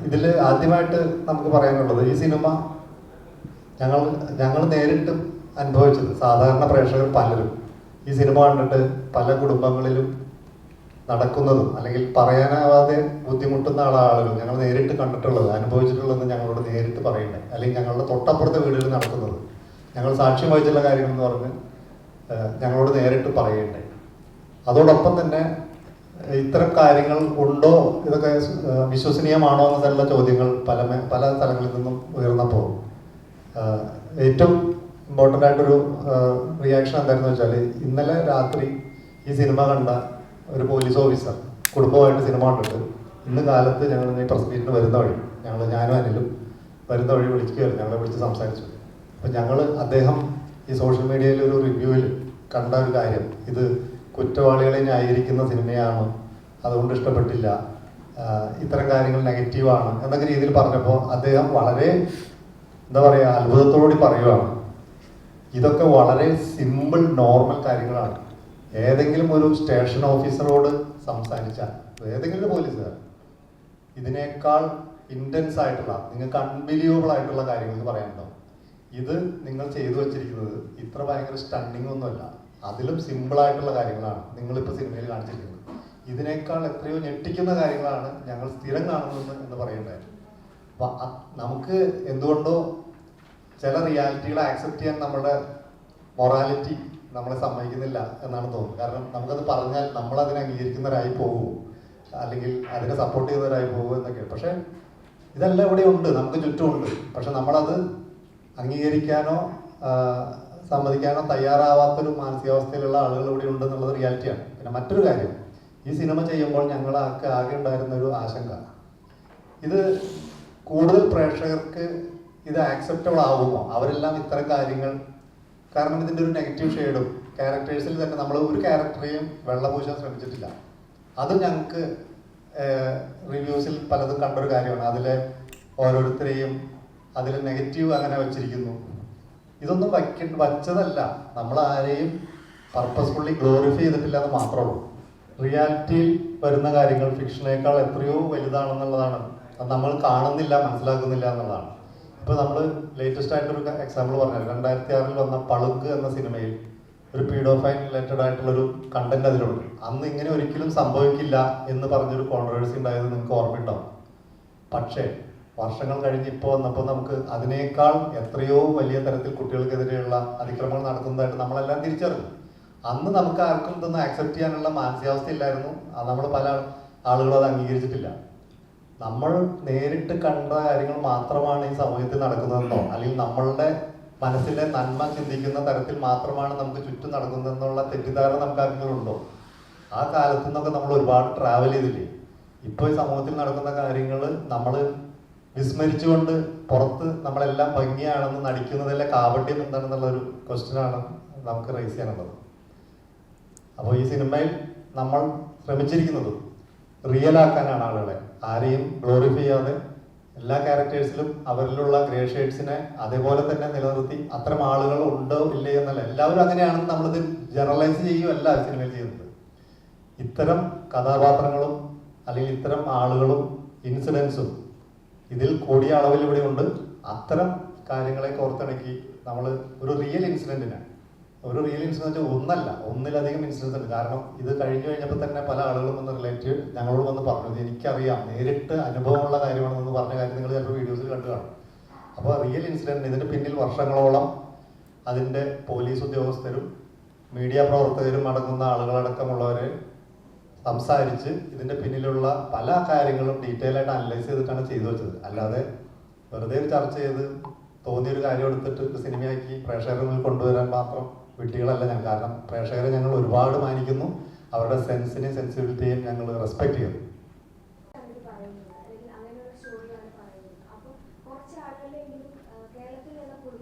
ഇതിൽ ആദ്യമായിട്ട് നമുക്ക് പറയാനുള്ളത് ഈ സിനിമ ഞങ്ങൾ നേരിട്ട് അനുഭവിച്ചത്, സാധാരണ പ്രേക്ഷകർ പലരും ഈ സിനിമ കണ്ടിട്ട് പല കുടുംബങ്ങളിലും നടക്കുന്നതും അല്ലെങ്കിൽ പറയാനാവാതെ ബുദ്ധിമുട്ടുന്ന ആളുകൾ ഞങ്ങൾ നേരിട്ട് കണ്ടിട്ടുള്ളത്, അനുഭവിച്ചിട്ടുള്ളതെന്ന് ഞങ്ങളോട് നേരിട്ട് പറയണ്ടേ, അല്ലെങ്കിൽ ഞങ്ങളുടെ തൊട്ടപ്പുറത്തെ വീടുകളിൽ നടക്കുന്നത് ഞങ്ങൾ സാക്ഷ്യം വഹിച്ചുള്ള കാര്യങ്ങൾ എന്ന് പറഞ്ഞ് ഞങ്ങളോട് നേരിട്ട് പറയണ്ടേ. അതോടൊപ്പം തന്നെ ഇത്തരം കാര്യങ്ങൾ ഉണ്ടോ, ഇതൊക്കെ വിശ്വസനീയമാണോ എന്നുള്ള ചോദ്യങ്ങൾ പല സ്ഥലങ്ങളിൽ നിന്നും ഉയർന്നപ്പോൾ ഏറ്റവും ഇമ്പോർട്ടൻ്റ് ആയിട്ടൊരു റിയാക്ഷൻ എന്തായിരുന്നു വെച്ചാൽ, ഇന്നലെ രാത്രി ഈ സിനിമ കണ്ട ഒരു പോലീസ് ഓഫീസർ കുടുംബമായിട്ട് സിനിമ കണ്ടിട്ട് ഇന്ന് കാലത്ത് ഞങ്ങൾ ഈ പ്രസ് മീറ്റിന് വരുന്ന വഴി ഞാനും അനിലും വരുന്ന വഴി വിളിക്കുകയായിരുന്നു, ഞങ്ങളെ വിളിച്ച് സംസാരിച്ചു. അപ്പം അദ്ദേഹം ഈ സോഷ്യൽ മീഡിയയിൽ ഒരു റിവ്യൂവിൽ കണ്ട ഒരു കാര്യം, ഇത് കുറ്റവാളികളെ ന്യായീകരിക്കുന്ന സിനിമയാണ്, അതുകൊണ്ട് ഇഷ്ടപ്പെട്ടില്ല, ഇത്തരം കാര്യങ്ങൾ നെഗറ്റീവാണ് എന്നൊക്കെ രീതിയിൽ പറഞ്ഞപ്പോൾ അദ്ദേഹം വളരെ എന്താ പറയുക അത്ഭുതത്തോടുകൂടി പറയുവാണ്, ഇതൊക്കെ വളരെ സിമ്പിൾ നോർമൽ കാര്യങ്ങളാണ്. ഏതെങ്കിലും ഒരു സ്റ്റേഷൻ ഓഫീസറോട് സംസാരിച്ചാൽ, ഏതെങ്കിലും പോലീസുകാർ ഇതിനേക്കാൾ ഇൻറ്റൻസ് ആയിട്ടുള്ള, നിങ്ങൾക്ക് അൺബിലീവബിൾ ആയിട്ടുള്ള കാര്യങ്ങൾ പറയാനുണ്ടാവും. ഇത് നിങ്ങൾ ചെയ്തു വച്ചിരിക്കുന്നത് ഇത്ര ഭയങ്കര സ്റ്റണ്ണിങ് ഒന്നുമല്ല, അതിലും സിമ്പിളായിട്ടുള്ള കാര്യങ്ങളാണ് നിങ്ങളിപ്പോൾ സിനിമയിൽ കാണിച്ചിരിക്കുന്നത്. ഇതിനേക്കാൾ എത്രയോ ഞെട്ടിക്കുന്ന കാര്യങ്ങളാണ് ഞങ്ങൾ സ്ഥിരം കാണുന്നത് എന്ന് പറയേണ്ടത്. അപ്പം നമുക്ക് എന്തുകൊണ്ടോ ചില റിയാലിറ്റികളെ ആക്സെപ്റ്റ് ചെയ്യാൻ നമ്മുടെ മൊറാലിറ്റി നമ്മളെ സമ്മതിക്കുന്നില്ല എന്നാണ് തോന്നുന്നത്. കാരണം നമുക്കത് പറഞ്ഞാൽ നമ്മളതിനെ അംഗീകരിക്കുന്നവരായി പോകുമോ, അല്ലെങ്കിൽ അതിനെ സപ്പോർട്ട് ചെയ്യുന്നവരായി പോകുമോ എന്നൊക്കെ. പക്ഷേ ഇതെല്ലാം ഇവിടെ ഉണ്ട്, നമുക്ക് ചുറ്റുമുണ്ട്. പക്ഷെ നമ്മളത് അംഗീകരിക്കാനോ സമ്മതിക്കാനോ തയ്യാറാവാത്തൊരു മാനസികാവസ്ഥയിലുള്ള ആളുകൾ ഇവിടെ ഉണ്ട് എന്നുള്ളത് റിയാലിറ്റിയാണ്. പിന്നെ മറ്റൊരു കാര്യം, ഈ സിനിമ ചെയ്യുമ്പോൾ ഞങ്ങളൊക്കെ ആകെ ഉണ്ടായിരുന്ന ഒരു ആശങ്ക, ഇത് കൂടുതൽ പ്രേക്ഷകർക്ക് ഇത് ആക്സെപ്റ്റബിൾ ആവുമോ, അവരെല്ലാം ഇത്തരം കാര്യങ്ങൾ, കാരണം ഇതിൻ്റെ ഒരു നെഗറ്റീവ് ഷെയ്ഡും ക്യാരക്ടേഴ്സിൽ തന്നെ നമ്മൾ ഒരു ക്യാരക്ടറെയും വെള്ളപൂശാൻ ശ്രമിച്ചിട്ടില്ല. അതും ഞങ്ങൾക്ക് റിവ്യൂസിൽ പലതും കണ്ടൊരു കാര്യമാണ്. അതിലെ ഓരോരുത്തരെയും അതിൽ നെഗറ്റീവ് അങ്ങനെ വച്ചിരിക്കുന്നു. ഇതൊന്നും വച്ചതല്ല, നമ്മൾ ആരെയും പർപ്പസ്ഫുള്ളി ഗ്ലോറിഫൈ ചെയ്തിട്ടില്ല എന്ന് മാത്രമേ ഉള്ളൂ. റിയാലിറ്റിയിൽ വരുന്ന കാര്യങ്ങൾ ഫിക്ഷനേക്കാൾ എത്രയോ വലുതാണെന്നുള്ളതാണ്, അത് നമ്മൾ കാണുന്നില്ല, മനസ്സിലാക്കുന്നില്ല എന്നുള്ളതാണ്. ഇപ്പോൾ നമ്മൾ ലേറ്റസ്റ്റ് ആയിട്ടൊരു എക്സാമ്പിൾ പറഞ്ഞാൽ 2006 വന്ന പളുങ്ക് എന്ന സിനിമയിൽ ഒരു പീഡോഫൈൻ റിലേറ്റഡ് ആയിട്ടുള്ളൊരു കണ്ടന്റ് അതിലുണ്ട്. അന്ന് ഇങ്ങനെ ഒരിക്കലും സംഭവിക്കില്ല എന്ന് പറഞ്ഞൊരു കോൺട്രവേഴ്സി ഉണ്ടായത് നിങ്ങൾക്ക് ഓർമ്മയുണ്ടാവും. പക്ഷേ വർഷങ്ങൾ കഴിഞ്ഞ് ഇപ്പോൾ വന്നപ്പോൾ നമുക്ക് അതിനേക്കാൾ എത്രയോ വലിയ തരത്തിൽ കുട്ടികൾക്കെതിരെയുള്ള അതിക്രമങ്ങൾ നടക്കുന്നതായിട്ട് നമ്മളെല്ലാം തിരിച്ചറിഞ്ഞു. അന്ന് നമുക്ക് ആർക്കും ഇതൊന്നും ആക്സെപ്റ്റ് ചെയ്യാനുള്ള മാനസികാവസ്ഥ ഇല്ലായിരുന്നു, നമ്മൾ പല ആളുകളും അത് അംഗീകരിച്ചിട്ടില്ല. നമ്മൾ നേരിട്ട് കണ്ട കാര്യങ്ങൾ മാത്രമാണ് ഈ സമൂഹത്തിൽ നടക്കുന്നതെന്നോ, അല്ലെങ്കിൽ നമ്മളുടെ മനസ്സിലെ നന്മ ചിന്തിക്കുന്ന തരത്തിൽ മാത്രമാണ് നമുക്ക് ചുറ്റും നടക്കുന്നതെന്നുള്ള തെറ്റിദ്ധാരണ നമുക്ക് ആർക്കെങ്കിലും ഉണ്ടോ? ആ കാലത്തു നിന്നൊക്കെ നമ്മൾ ഒരുപാട് ട്രാവൽ ചെയ്തില്ലേ. ഇപ്പോൾ ഈ സമൂഹത്തിൽ നടക്കുന്ന കാര്യങ്ങൾ നമ്മൾ വിസ്മരിച്ചുകൊണ്ട് പുറത്ത് നമ്മളെല്ലാം ഭംഗിയാണെന്ന് നടിക്കുന്നതിലെ കാപട്യം എന്താണെന്നുള്ളൊരു ക്വസ്റ്റ്യനാണ് നമുക്ക് റേസ് ചെയ്യാനുള്ളത്. അപ്പോൾ ഈ സിനിമയിൽ നമ്മൾ ശ്രമിച്ചിരിക്കുന്നതും റിയൽ ആക്കാനാണ് ആളുകളെ, ആരെയും ഗ്ലോറിഫൈ ചെയ്യാതെ എല്ലാ ക്യാരക്ടേഴ്സിലും അവരിലുള്ള ഗ്രേ ഷെയ്ഡ്സിനെ അതേപോലെ തന്നെ നിലനിർത്തി, അത്തരം ആളുകൾ ഉണ്ടോ ഇല്ലേ എന്നല്ല, എല്ലാവരും അങ്ങനെയാണെന്ന് നമ്മളിത് ജനറലൈസ് ചെയ്യുകയല്ല സിനിമയിൽ ചെയ്യുന്നത്. ഇത്തരം കഥാപാത്രങ്ങളും അല്ലെങ്കിൽ ഇത്തരം ആളുകളും ഇൻസിഡൻസും ഇതിൽ കൂടിയ അളവിൽ ഇവിടെ ഉണ്ട്. അത്തരം കാര്യങ്ങളെ കോർത്തിണക്കി നമ്മൾ ഒരു റിയൽ ഇൻസിഡൻറ്റിനെ, ഒരു റിയൽ ഇൻസിഡൻറ്റ് ഒന്നല്ല, ഒന്നിലധികം ഇൻസിഡൻസ് ഉണ്ട്. കാരണം ഇത് കഴിഞ്ഞപ്പോൾ തന്നെ പല ആളുകളും വന്ന് റിലേറ്റീവ് ഞങ്ങളോട് വന്ന് പറഞ്ഞു, എനിക്കറിയാം, നേരിട്ട് അനുഭവമുള്ള കാര്യമാണെന്ന് പറഞ്ഞ കാര്യം നിങ്ങൾ ചിലപ്പോൾ വീഡിയോസിൽ കണ്ടു കാണും. അപ്പോൾ റിയൽ ഇൻസിഡൻറ്റ്, ഇതിന് പിന്നിൽ വർഷങ്ങളോളം അതിൻ്റെ പോലീസ് ഉദ്യോഗസ്ഥരും മീഡിയ പ്രവർത്തകരും അടങ്ങുന്ന ആളുകളടക്കമുള്ളവരെ സംസാരിച്ച് ഇതിൻ്റെ പിന്നിലുള്ള പല കാര്യങ്ങളും ഡീറ്റെയിൽ ആയിട്ട് അനലൈസ് ചെയ്തിട്ടാണ് ചെയ്തു വെച്ചത്. അല്ലാതെ വെറുതെ ചർച്ച ചെയ്ത് തോന്നിയൊരു കാര്യം എടുത്തിട്ട് സിനിമയാക്കി പ്രേക്ഷകരുടെ മുന്നിൽ കൊണ്ടുവരാൻ മാത്രം വിട്ടികളല്ല ഞങ്ങൾ. കാരണം പ്രേക്ഷകരെ ഞങ്ങൾ ഒരുപാട് മാനിക്കുന്നു, അവരുടെ സെൻസിനെയും സെൻസിബിലിറ്റിയും ഞങ്ങൾ റെസ്പെക്ട് ചെയ്യുന്നു.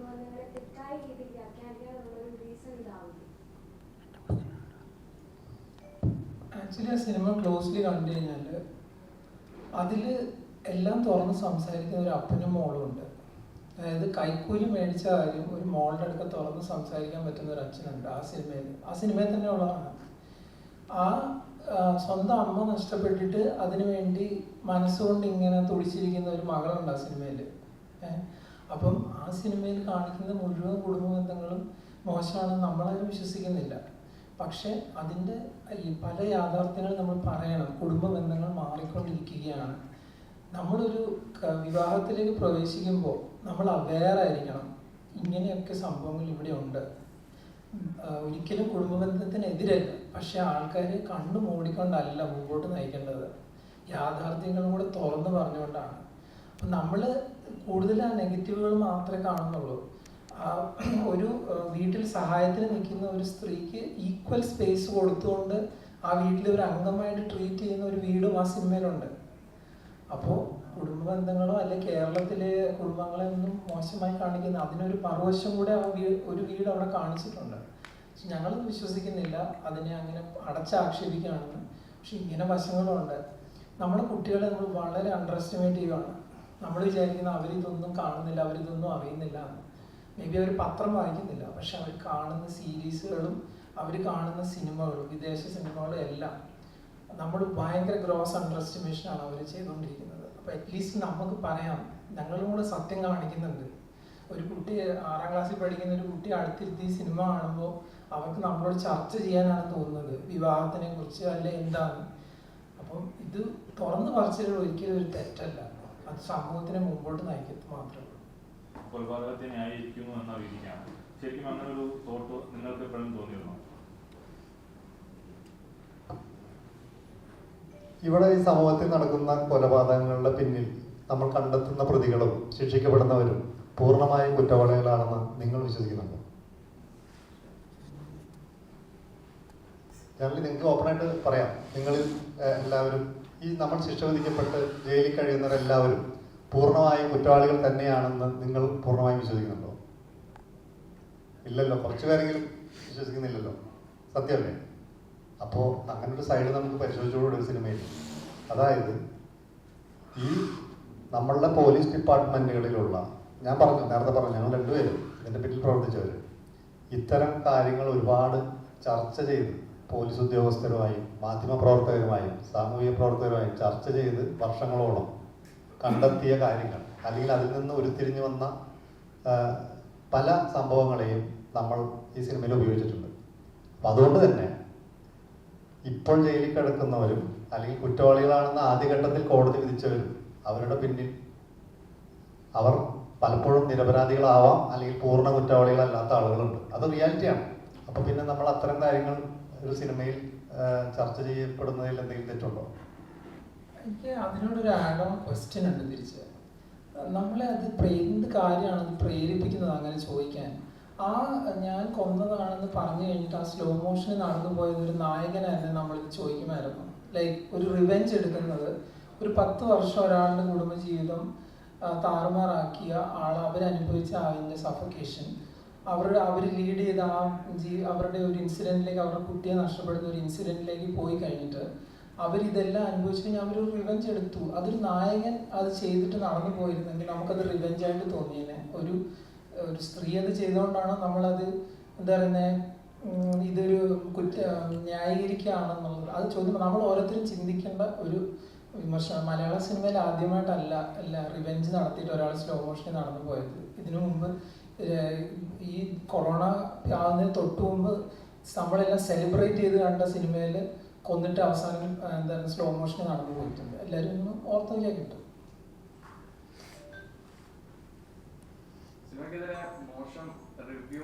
ആക്ച്വലി ആ സിനിമ ക്ലോസ്ലി കണ്ടു കഴിഞ്ഞാൽ അതിൽ എല്ലാം തുറന്ന് സംസാരിക്കുന്ന ഒരു അപ്പനും മോളും ഉണ്ട്. അതായത് കൈക്കൂലി മേടിച്ച കാര്യം ഒരു മോളുടെ അടുക്ക തുറന്ന് സംസാരിക്കാൻ പറ്റുന്ന ഒരു അച്ഛനുണ്ട് ആ സിനിമയിൽ തന്നെ ഉള്ളതാണ്. ആ സ്വന്തം അമ്മ നഷ്ടപ്പെട്ടിട്ട് അതിനു വേണ്ടി മനസ്സുകൊണ്ട് ഇങ്ങനെ തുടിച്ചിരിക്കുന്ന ഒരു മകളുണ്ട് ആ സിനിമയിൽ. അപ്പം ആ സിനിമയിൽ കാണിക്കുന്ന മുഴുവൻ കുടുംബ ബന്ധങ്ങളും മോശമാണെന്ന് നമ്മളാരും വിശ്വസിക്കുന്നില്ല. പക്ഷെ അതിൻ്റെ ഈ പല യാഥാർത്ഥ്യങ്ങൾ നമ്മൾ പറയണം. കുടുംബ ബന്ധങ്ങൾ മാറിക്കൊണ്ടിരിക്കുകയാണ്. നമ്മളൊരു വിവാഹത്തിലേക്ക് പ്രവേശിക്കുമ്പോൾ നമ്മൾ അവെയർ ആയിരിക്കണം, ഇങ്ങനെയൊക്കെ സംഭവങ്ങൾ ഇവിടെ ഉണ്ട്. ഒരിക്കലും കുടുംബബന്ധത്തിനെതിരല്ല, പക്ഷെ ആൾക്കാരെ കണ്ണു മൂടിക്കൊണ്ടല്ല മുമ്പോട്ട് നയിക്കേണ്ടത്, യാഥാർത്ഥ്യങ്ങളും കൂടെ തുറന്നു പറഞ്ഞുകൊണ്ടാണ്. അപ്പം നമ്മൾ കൂടുതൽ ആ നെഗറ്റീവുകൾ മാത്രമേ കാണുന്നുള്ളൂ. ഒരു വീട്ടിൽ സഹായത്തിന് നിൽക്കുന്ന ഒരു സ്ത്രീക്ക് ഈക്വൽ സ്പേസ് കൊടുത്തുകൊണ്ട് ആ വീട്ടിൽ ഒരു അംഗമായിട്ട് ട്രീറ്റ് ചെയ്യുന്ന ഒരു വീടും ആ സിനിമയിലുണ്ട്. അപ്പോൾ കുടുംബ ബന്ധങ്ങളോ അല്ലെ കേരളത്തിലെ കുടുംബങ്ങളെ ഒന്നും മോശമായി കാണിക്കുന്ന അതിനൊരു മറുവശം കൂടെ ഒരു വീട് അവിടെ കാണിച്ചിട്ടുണ്ട്. പക്ഷെ ഞങ്ങളൊന്നും വിശ്വസിക്കുന്നില്ല അതിനെ അങ്ങനെ അടച്ചാക്ഷേപിക്കുകയാണെന്ന്. പക്ഷെ ഇങ്ങനെ വശങ്ങളുണ്ട്. നമ്മുടെ കുട്ടികളെ നമ്മൾ വളരെ അണ്ടർ എസ്റ്റിമേറ്റ് ചെയ്യുകയാണ്. നമ്മൾ വിചാരിക്കുന്ന അവരിതൊന്നും കാണുന്നില്ല, അവരിതൊന്നും അറിയുന്നില്ല. മേ ബി അവർ പത്രം വായിക്കുന്നില്ല, പക്ഷെ അവർ കാണുന്ന സീരീസുകളും അവർ കാണുന്ന സിനിമകളും വിദേശ സിനിമകളും എല്ലാം നമ്മൾ ഭയങ്കര ഗ്രോസ് അണ്ടർ എസ്റ്റിമേഷനാണ് അവർ ചെയ്തുകൊണ്ടിരിക്കുന്നത്. അപ്പോൾ അറ്റ്ലീസ്റ്റ് നമുക്ക് പറയാം, ഞങ്ങളും കൂടെ സത്യം കാണിക്കുന്നുണ്ട്. ഒരു കുട്ടി 6ാം ക്ലാസ്സിൽ പഠിക്കുന്ന ഒരു കുട്ടി അടുത്തിരുത്തി സിനിമ കാണുമ്പോൾ അവർക്ക് നമ്മളോട് ചർച്ച ചെയ്യാനാണ് തോന്നുന്നത്, വിവാഹത്തിനെ കുറിച്ച് അല്ലെ എന്താണ്. അപ്പം ഇത് തുറന്നു പറച്ചിൽ ഒരിക്കലും ഒരു തെറ്റല്ല, അത് സമൂഹത്തിനെ മുമ്പോട്ട് നയിക്കത്ത് മാത്രമേ ഉള്ളൂ. കൊലപാതകത്തെ ന്യായീകരിക്കുന്നു എന്ന രീതിയാണ്. ശരിക്കും അങ്ങനെ ഒരു തോട്ട് നിങ്ങൾക്ക് എപ്പോഴും തോന്നിയിരുന്നോ? ഇവിടെ ഈ സമൂഹത്തിൽ നടക്കുന്ന കൊലപാതകങ്ങളുടെ പിന്നിൽ നമ്മൾ കണ്ടെത്തുന്ന പ്രതികളും ശിക്ഷിക്കപ്പെടുന്നവരും പൂർണ്ണമായും കുറ്റവാളികളാണെന്ന് നിങ്ങൾ വിശ്വസിക്കുന്നുണ്ടോ? ഞങ്ങൾ നിങ്ങൾക്ക് ഓപ്പണായിട്ട് പറയാം, നിങ്ങളിൽ എല്ലാവരും ഈ നമ്മൾ ശിക്ഷ വിധിക്കപ്പെട്ട് ജയിലിൽ കഴിയുന്നവരെല്ലാവരും പൂർണ്ണമായും കുറ്റവാളികൾ തന്നെയാണെന്ന് നിങ്ങൾ പൂർണ്ണമായും വിശ്വസിക്കുന്നുണ്ടോ? ഇല്ലല്ലോ, കുറച്ചു പേരെങ്കിലും വിശ്വസിക്കുന്നില്ലല്ലോ, സത്യമല്ലേ? അപ്പോൾ അങ്ങനെ ഒരു സൈഡ് നമുക്ക് പരിശോധിച്ചുകൂടെ ഒരു സിനിമയിൽ? അതായത് ഈ നമ്മളുടെ പോലീസ് ഡിപ്പാർട്ട്മെന്റുകളിലുള്ള, ഞാൻ നേരത്തെ പറഞ്ഞു, ഞങ്ങൾ രണ്ടുപേരും ഇതിൻ്റെ പിന്നിൽ പ്രവർത്തിച്ചവർ, ഇത്തരം കാര്യങ്ങൾ ഒരുപാട് ചർച്ച ചെയ്ത് പോലീസ് ഉദ്യോഗസ്ഥരുമായും മാധ്യമപ്രവർത്തകരുമായും സാമൂഹിക പ്രവർത്തകരുമായും ചർച്ച ചെയ്ത് വർഷങ്ങളോളം കണ്ടെത്തിയ കാര്യങ്ങൾ, അല്ലെങ്കിൽ അതിൽ നിന്ന് ഉരുത്തിരിഞ്ഞു വന്ന പല സംഭവങ്ങളെയും നമ്മൾ ഈ സിനിമയിൽ ഉപയോഗിച്ചിട്ടുണ്ട്. അപ്പം അതുകൊണ്ട് തന്നെ ഇപ്പോൾ ജയിലിൽ കിടക്കുന്നവരും അല്ലെങ്കിൽ കുറ്റവാളികളാണെന്ന് ആദ്യഘട്ടത്തിൽ കോടതി വിധിച്ചവരും അവരുടെ പിന്നിൽ അവർ പലപ്പോഴും നിരപരാധികളാവാം, അല്ലെങ്കിൽ പൂർണ്ണ കുറ്റവാളികളല്ലാത്ത ആളുകളുണ്ട്. അത് റിയാലിറ്റിയാണ്. അപ്പൊ പിന്നെ നമ്മൾ അത്തരം കാര്യങ്ങൾ ഒരു സിനിമയിൽ ചർച്ച ചെയ്യപ്പെടുന്നതിൽ എന്തെങ്കിലും തെറ്റുണ്ടോ? എനിക്ക് അതിനോടൊരു ആഡ് ഓൺ ക്വസ്റ്റ്യൻ ഉണ്ട് തിരിച്ച്. നമ്മളെ അത് എന്ത് കാര്യമാണ് അത് പ്രേരിപ്പിക്കുന്നത് അങ്ങനെ ചോദിക്കാൻ? ഞാൻ കൊന്നതാണെന്ന് പറഞ്ഞു കഴിഞ്ഞിട്ട് ആ സ്ലോ മോഷനിൽ നടന്നു പോയത് ഒരു നായകനായിരുന്നു നമ്മളിത് ചോദിക്കുമായിരുന്നു. ലൈക്ക് ഒരു റിവെഞ്ച് എടുക്കുന്നത്, ഒരു 10 വർഷം ഒരാളുടെ കുടുംബജീവിതം താറുമാറാക്കിയ അവരനുഭവിച്ച അതിൻ്റെ സഫക്കേഷൻ, അവർ ലീഡ് ചെയ്ത അവരുടെ ഒരു ഇൻസിഡൻറ്റിലേക്ക്, അവരുടെ കുട്ടിയെ നഷ്ടപ്പെടുന്ന ഒരു ഇൻസിഡൻറ്റിലേക്ക് പോയി കഴിഞ്ഞിട്ട് അവരിതെല്ലാം അനുഭവിച്ചു കഴിഞ്ഞാൽ അവരൊരു റിവെഞ്ച് എടുത്തു. അതൊരു നായകൻ അത് ചെയ്തിട്ട് നടന്നു പോയിരുന്നെങ്കിൽ നമുക്കത് റിവെഞ്ചായിട്ട് തോന്നിയേനെ. ഒരു സ്ത്രീ അത് ചെയ്തുകൊണ്ടാണ് നമ്മളത് എന്താ പറയുന്നത്, ഇതൊരു ന്യായീകരിക്കുകയാണെന്നുള്ളത്. അത് ചോദ്യം നമ്മൾ ഓരോരുത്തരും ചിന്തിക്കേണ്ട ഒരു വിമർശനം. മലയാള സിനിമയിൽ ആദ്യമായിട്ടല്ല റിവെഞ്ച് നടത്തിയിട്ട് ഒരാൾ സ്ലോ മോഷനിൽ നടന്നു പോയത്. ഇതിനു മുമ്പ് ഈ കൊറോണ ആവുന്നതിന് തൊട്ട് മുമ്പ് നമ്മളെല്ലാം സെലിബ്രേറ്റ് ചെയ്ത് കണ്ട സിനിമയിൽ കൊന്നിട്ട് അവസാനം എന്താണ് സ്ലോ മോഷനിൽ നടന്നു പോയിട്ടുണ്ട്. എല്ലാവരും ഒന്ന് ഓർത്തില്ല കിട്ടും. മോശം റിവ്യൂ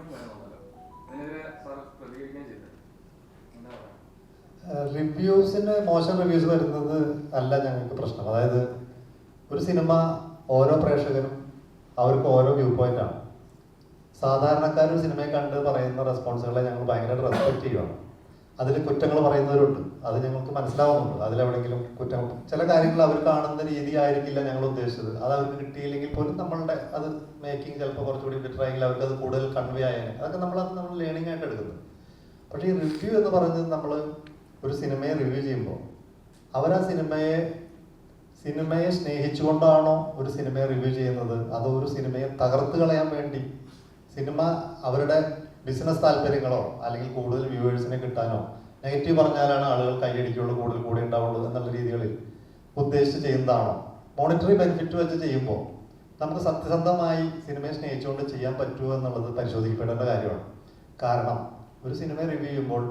റിവ്യൂസിന് മോശം റിവ്യൂസ് വരുന്നത് അല്ല ഞങ്ങൾക്ക് പ്രശ്നം. അതായത് ഒരു സിനിമ ഓരോ പ്രേക്ഷകനും അവർക്ക് ഓരോ വ്യൂ പോയിന്റ് ആണ്. സാധാരണക്കാർ സിനിമയെ കണ്ട് പറയുന്ന റെസ്പോൺസുകളെ ഞങ്ങൾ ഭയങ്കരമായിട്ട് റെസ്പെക്ട് ചെയ്യുകയാണ്. അതിൽ കുറ്റങ്ങൾ പറയുന്നവരുണ്ട്, അത് ഞങ്ങൾക്ക് മനസ്സിലാവുന്നുണ്ട്. അതിലെവിടെയെങ്കിലും കുറ്റം, ചില കാര്യങ്ങൾ അവർ കാണുന്ന രീതി ആയിരിക്കില്ല ഞങ്ങൾ ഉദ്ദേശിച്ചത്. അത് അവർക്ക് കിട്ടിയില്ലെങ്കിൽ പോലും നമ്മളുടെ അത് മേക്കിംഗ് ചിലപ്പോൾ കുറച്ചുകൂടി ബെറ്റർ ആയെങ്കിൽ അവർക്ക് അത് കൂടുതൽ കൺവേ ആയേനെ. അതൊക്കെ നമ്മൾ ലേണിംഗ് ആയിട്ട് എടുക്കുന്നത്. പക്ഷേ ഈ റിവ്യൂ എന്ന് പറഞ്ഞത്, നമ്മൾ ഒരു സിനിമയെ റിവ്യൂ ചെയ്യുമ്പോൾ അവർ ആ സിനിമയെ സ്നേഹിച്ചുകൊണ്ടാണോ ഒരു സിനിമയെ റിവ്യൂ ചെയ്യുന്നത്, അതോ ഒരു സിനിമയെ തകർത്ത് കളയാൻ വേണ്ടി, സിനിമ അവരുടെ ബിസിനസ് താല്പര്യങ്ങളോ അല്ലെങ്കിൽ കൂടുതൽ വ്യൂവേഴ്സിനെ കിട്ടാനോ നെഗറ്റീവ് പറഞ്ഞാലാണ് ആളുകൾ കൈയടിക്കുള്ളൂ, കൂടുതൽ കൂടെ ഉണ്ടാവുള്ളൂ എന്നുള്ള രീതികളിൽ ഉദ്ദേശിച്ച് ചെയ്യുന്നതാണോ? മോണിറ്ററി ബെനിഫിറ്റ് വെച്ച് ചെയ്യുമ്പോൾ നമുക്ക് സത്യസന്ധമായി സിനിമയെ സ്നേഹിച്ചുകൊണ്ട് ചെയ്യാൻ പറ്റുമോ എന്നുള്ളത് പരിശോധിക്കപ്പെടേണ്ട കാര്യമാണ്. കാരണം ഒരു സിനിമ റിവ്യൂ ചെയ്യുമ്പോൾ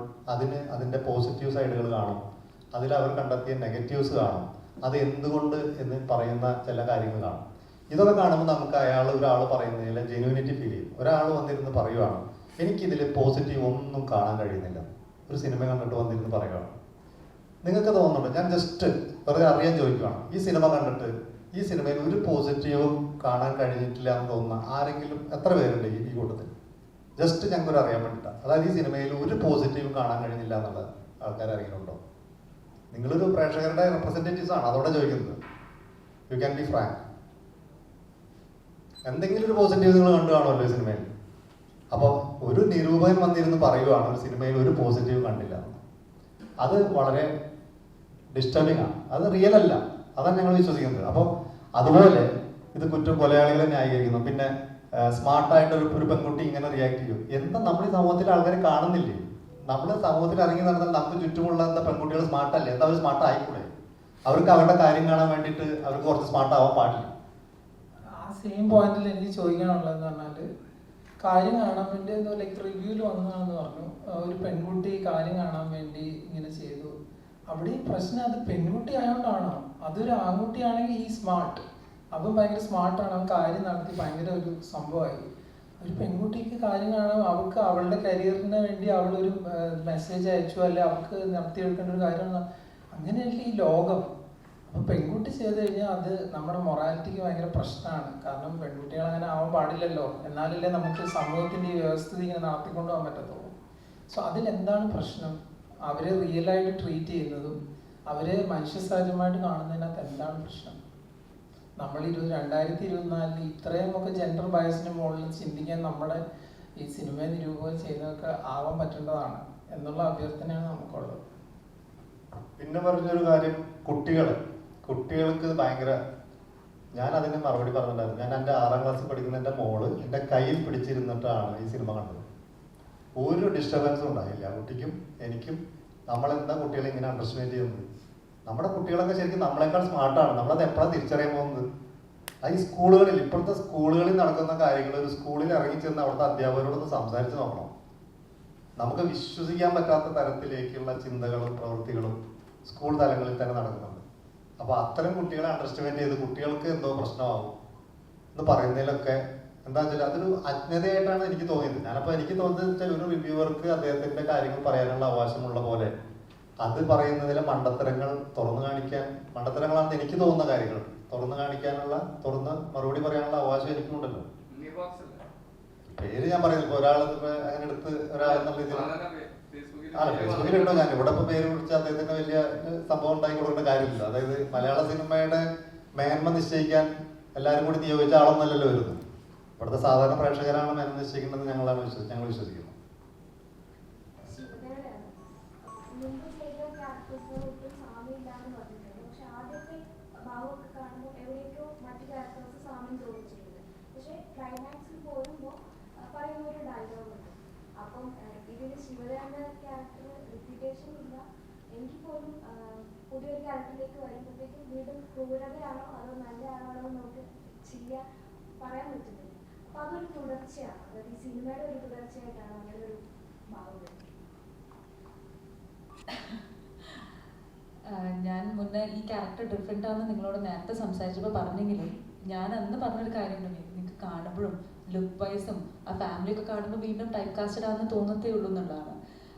അതിൻ്റെ പോസിറ്റീവ് സൈഡുകൾ കാണും, അതിൽ അവർ കണ്ടെത്തിയ നെഗറ്റീവ്സ് കാണും, അത് എന്തുകൊണ്ട് എന്ന് പറയുന്ന ചില കാര്യങ്ങൾ കാണും. ഇതൊക്കെ കാണുമ്പോൾ നമുക്ക് ഒരാൾ പറയുന്നതിൽ ജെന്യൂനിറ്റി ഫീൽ ചെയ്യും. ഒരാൾ വന്നിരുന്ന് പറയുവാണ് എനിക്കിതിൽ പോസിറ്റീവ് ഒന്നും കാണാൻ കഴിയുന്നില്ല, ഒരു സിനിമ കണ്ടിട്ട് വന്നിരുന്ന് പറയുകയാണ്. നിങ്ങൾക്ക് തോന്നുന്നുണ്ട്, ഞാൻ ജസ്റ്റ് വെറുതെ അറിയാൻ ചോദിക്കുകയാണ്, ഈ സിനിമ കണ്ടിട്ട് ഈ സിനിമയിൽ ഒരു പോസിറ്റീവും കാണാൻ കഴിഞ്ഞിട്ടില്ല എന്ന് തോന്നുന്ന ആരെങ്കിലും എത്ര പേരുണ്ട് ഈ കൂട്ടത്തിൽ? ജസ്റ്റ് ഞങ്ങൾക്കൊരു അറിയാൻ വേണ്ടിയിട്ടാണ്. അതായത് ഈ സിനിമയിൽ ഒരു പോസിറ്റീവും കാണാൻ കഴിഞ്ഞില്ല എന്നുള്ള ആൾക്കാർ ആരെങ്കിലും ഉണ്ടോ? നിങ്ങളൊരു പ്രേക്ഷകരുടെ റെപ്രസെൻറ്റേറ്റീവ്സ് ആണ്, അതോടെ ചോദിക്കുന്നത്. You can be frank. എന്തെങ്കിലും ഒരു പോസിറ്റീവ് നിങ്ങൾ കണ്ടു കാണുമല്ലോ ഈ സിനിമയിൽ. അപ്പോൾ ഒരു നിരൂപകൻ വന്നിരുന്ന് പറയുവാണ് ഒരു സിനിമയിൽ ഒരു പോസിറ്റീവ് കണ്ടില്ല. അത് വളരെ ഡിസ്റ്റർബിംഗ് ആണ്, അത് റിയൽ അല്ല, അതാണ് ഞങ്ങൾ വിശ്വസിക്കുന്നത്. അപ്പോൾ അതുപോലെ ഇത് കൊലയാളികളെ ന്യായീകരിക്കുന്നു. പിന്നെ സ്മാർട്ടായിട്ട് ഒരു പെൺകുട്ടി ഇങ്ങനെ റിയാക്ട് ചെയ്യും. എന്താ നമ്മൾ ഈ സമൂഹത്തിൽ ആൾക്കാർ കാണുന്നില്ലേ? നമ്മൾ സമൂഹത്തിൽ ഇറങ്ങി നടന്നാൽ നമുക്ക് ചുറ്റുമുള്ള എന്താ പെൺകുട്ടികൾ സ്മാർട്ടല്ലേ? എന്താ അവർ സ്മാർട്ട് ആയിക്കൂടെ? അവർക്ക് അവരുടെ കാര്യം കാണാൻ വേണ്ടിയിട്ട് അവർക്ക് കുറച്ച് സ്മാർട്ട് ആവാൻ പാടില്ല. ആ സെയിം പോയിന്റിൽ എനിക്ക് ചോദിക്കാനുള്ളതെന്ന് പറഞ്ഞാൽ, കാര്യം കാണാൻ വേണ്ടി എന്തോ ലൈക്ക് റിവ്യൂവിൽ വന്നതാണെന്ന് പറഞ്ഞു, ഒരു പെൺകുട്ടി കാര്യം കാണാൻ വേണ്ടി ഇങ്ങനെ ചെയ്തു. അവിടെ ഈ പ്രശ്നം അത് പെൺകുട്ടി ആയതുകൊണ്ടാണോ? അതൊരു ആൺകുട്ടിയാണെങ്കിൽ ഈ സ്മാർട്ട്, അവൻ ഭയങ്കര സ്മാർട്ടാണ്, അവൻ കാര്യം നടത്തി ഭയങ്കര ഒരു സംഭവമായി. ഒരു പെൺകുട്ടിക്ക് കാര്യം കാണാൻ അവൾക്ക് അവളുടെ കരിയറിന് വേണ്ടി അവളൊരു മെസ്സേജ് അയച്ചു, അല്ലെ അവൾക്ക് നടത്തിയെടുക്കേണ്ട ഒരു കാര്യമാണ്. അങ്ങനെയല്ല ഈ ലോകം. അപ്പം പെൺകുട്ടി ചെയ്ത് കഴിഞ്ഞാൽ അത് നമ്മുടെ മൊറാലിറ്റിക്ക് ഭയങ്കര പ്രശ്നമാണ്. കാരണം പെൺകുട്ടികൾ അങ്ങനെ ആവാൻ പാടില്ലല്ലോ, എന്നാലല്ലേ നമുക്ക് സമൂഹത്തിൻ്റെ ഈ വ്യവസ്ഥിതി ഇങ്ങനെ നടത്തിക്കൊണ്ടു പോകാൻ പറ്റത്തുള്ളൂ. സോ അതിലെന്താണ് പ്രശ്നം? അവരെ റിയലായിട്ട് ട്രീറ്റ് ചെയ്യുന്നതും അവരെ മനുഷ്യ സഹജമായിട്ട് കാണുന്നതിനകത്ത് എന്താണ് പ്രശ്നം? നമ്മൾ 2024 ഇത്രയും ഒക്കെ ജെൻഡർ ബയസിന് മുകളിൽ ചിന്തിക്കാൻ നമ്മുടെ ഈ സിനിമ നിരൂപകർ ചെയ്യുന്നതൊക്കെ ആവാൻ പറ്റേണ്ടതാണ് എന്നുള്ള അഭ്യർത്ഥനയാണ് നമുക്കുള്ളത്. പിന്നെ പറഞ്ഞൊരു കാര്യം, കുട്ടികൾക്ക് ഭയങ്കര, ഞാൻ അതിന് മറുപടി പറഞ്ഞിട്ടുണ്ടായിരുന്നു. ഞാൻ എൻ്റെ 6ാം ക്ലാസ്സിൽ പഠിക്കുന്ന എൻ്റെ മോള് എൻ്റെ കയ്യിൽ പിടിച്ചിരുന്നിട്ടാണ് ഈ സിനിമ കണ്ടത്. ഒരു ഡിസ്റ്റർബൻസും ഉണ്ടായില്ല കുട്ടിക്കും എനിക്കും. നമ്മളെന്താ കുട്ടികളെ ഇങ്ങനെ അണ്ടർസ്റ്റാൻഡ് ചെയ്യുന്നത്? നമ്മുടെ കുട്ടികളൊക്കെ ശരിക്കും നമ്മളെക്കാൾ സ്മാർട്ടാണ്. നമ്മളത് എപ്പോഴാണ് തിരിച്ചറിയാൻ പോകുന്നത്? അത് ഈ സ്കൂളുകളിൽ, ഇപ്പോഴത്തെ സ്കൂളുകളിൽ നടക്കുന്ന കാര്യങ്ങൾ ഒരു സ്കൂളിൽ ഇറങ്ങിച്ചെന്ന് അവിടുത്തെ അധ്യാപകരോടൊന്ന് സംസാരിച്ച് നോക്കണം. നമുക്ക് വിശ്വസിക്കാൻ പറ്റാത്ത തരത്തിലേക്കുള്ള ചിന്തകളും പ്രവൃത്തികളും സ്കൂൾ തലങ്ങളിൽ തന്നെ നടക്കുന്നുണ്ട്. അപ്പോൾ അത്തരം കുട്ടികളെ അണ്ടർസ്റ്റാൻഡ് ചെയ്ത് കുട്ടികൾക്ക് എന്തോ പ്രശ്നമാകും എന്ന് പറയുന്നതിലൊക്കെ എന്താ വെച്ചാൽ അതൊരു അജ്ഞതയായിട്ടാണ് എനിക്ക് തോന്നിയത്. ഞാനപ്പോൾ എനിക്ക് തോന്നുന്നത് വെച്ചാൽ ഒരു റിവ്യൂവർക്ക് അദ്ദേഹത്തിൻ്റെ കാര്യങ്ങൾ പറയാനുള്ള അവകാശമുള്ള പോലെ അത് പറയുന്നതിലെ മണ്ടത്തരങ്ങൾ തുറന്നു കാണിക്കാൻ, മണ്ടത്തരങ്ങളാണെന്ന് എനിക്ക് തോന്നുന്ന കാര്യങ്ങൾ തുറന്ന് മറുപടി പറയാനുള്ള അവകാശം എനിക്കുണ്ടല്ലോ. പേര് ഞാൻ പറയുന്നില്ല, ഒരാൾ അങ്ങനെ എടുത്ത് ഒരാളെന്നുള്ള രീതിയിൽ അല്ല ഫേസ്ബുക്കിലുണ്ടോ? ഞാൻ ഇവിടെ ഇപ്പോൾ പേര് വിളിച്ച് അദ്ദേഹത്തിന് വലിയ സംഭവം ഉണ്ടാക്കി കൊടുക്കേണ്ട കാര്യമില്ല. അതായത് മലയാള സിനിമയുടെ മേന്മ നിശ്ചയിക്കാൻ എല്ലാവരും കൂടി നിയോഗിച്ച ആളൊന്നല്ലല്ലോ വരുന്നത്. ഇവിടുത്തെ സാധാരണ പ്രേക്ഷകരാണ് മേന്മ നിശ്ചയിക്കേണ്ടത് ഞങ്ങൾ വിശ്വസിക്കുന്നു. അപ്പം ഇതിന് ശിവരാമന്റെ ക്യാരക്ടർ റിപ്പീറ്റേഷൻ ഇല്ല എങ്കിൽ പോലും പുതിയൊരു ക്യാരക്ടറിലേക്ക് വരുമ്പോഴത്തേക്കും വീണ്ടും ക്രൂരതയാണോ അതോ നല്ല ആളാണോ നമുക്ക് ചെയ്യാൻ പറയാൻ പറ്റുന്നില്ല. അപ്പൊ അതൊരു തുടർച്ചയാണ്, അതായത് ഈ സിനിമയുടെ ഒരു തുടർച്ചയായിട്ടാണ് അങ്ങനെ ഒരു ഭാവം വരുന്നത്. ഞാൻ മുന്നേ ഈ ക്യാരക്ടർ ഡിഫറെൻ്റ് ആണെന്ന് നിങ്ങളോട് നേരത്തെ സംസാരിച്ചപ്പോൾ പറഞ്ഞെങ്കിലും ഞാൻ അന്ന് പറഞ്ഞൊരു കാര്യമുണ്ടെങ്കിൽ നിങ്ങൾക്ക് കാണുമ്പോഴും ലുക്ക് വൈസും ആ ഫാമിലിയൊക്കെ കാണുമ്പോൾ വീണ്ടും ടൈപ്പ് കാസ്റ്റഡ് ആണെന്ന് തോന്നത്തേ ഉള്ളൂ എന്നുള്ളതാണ്.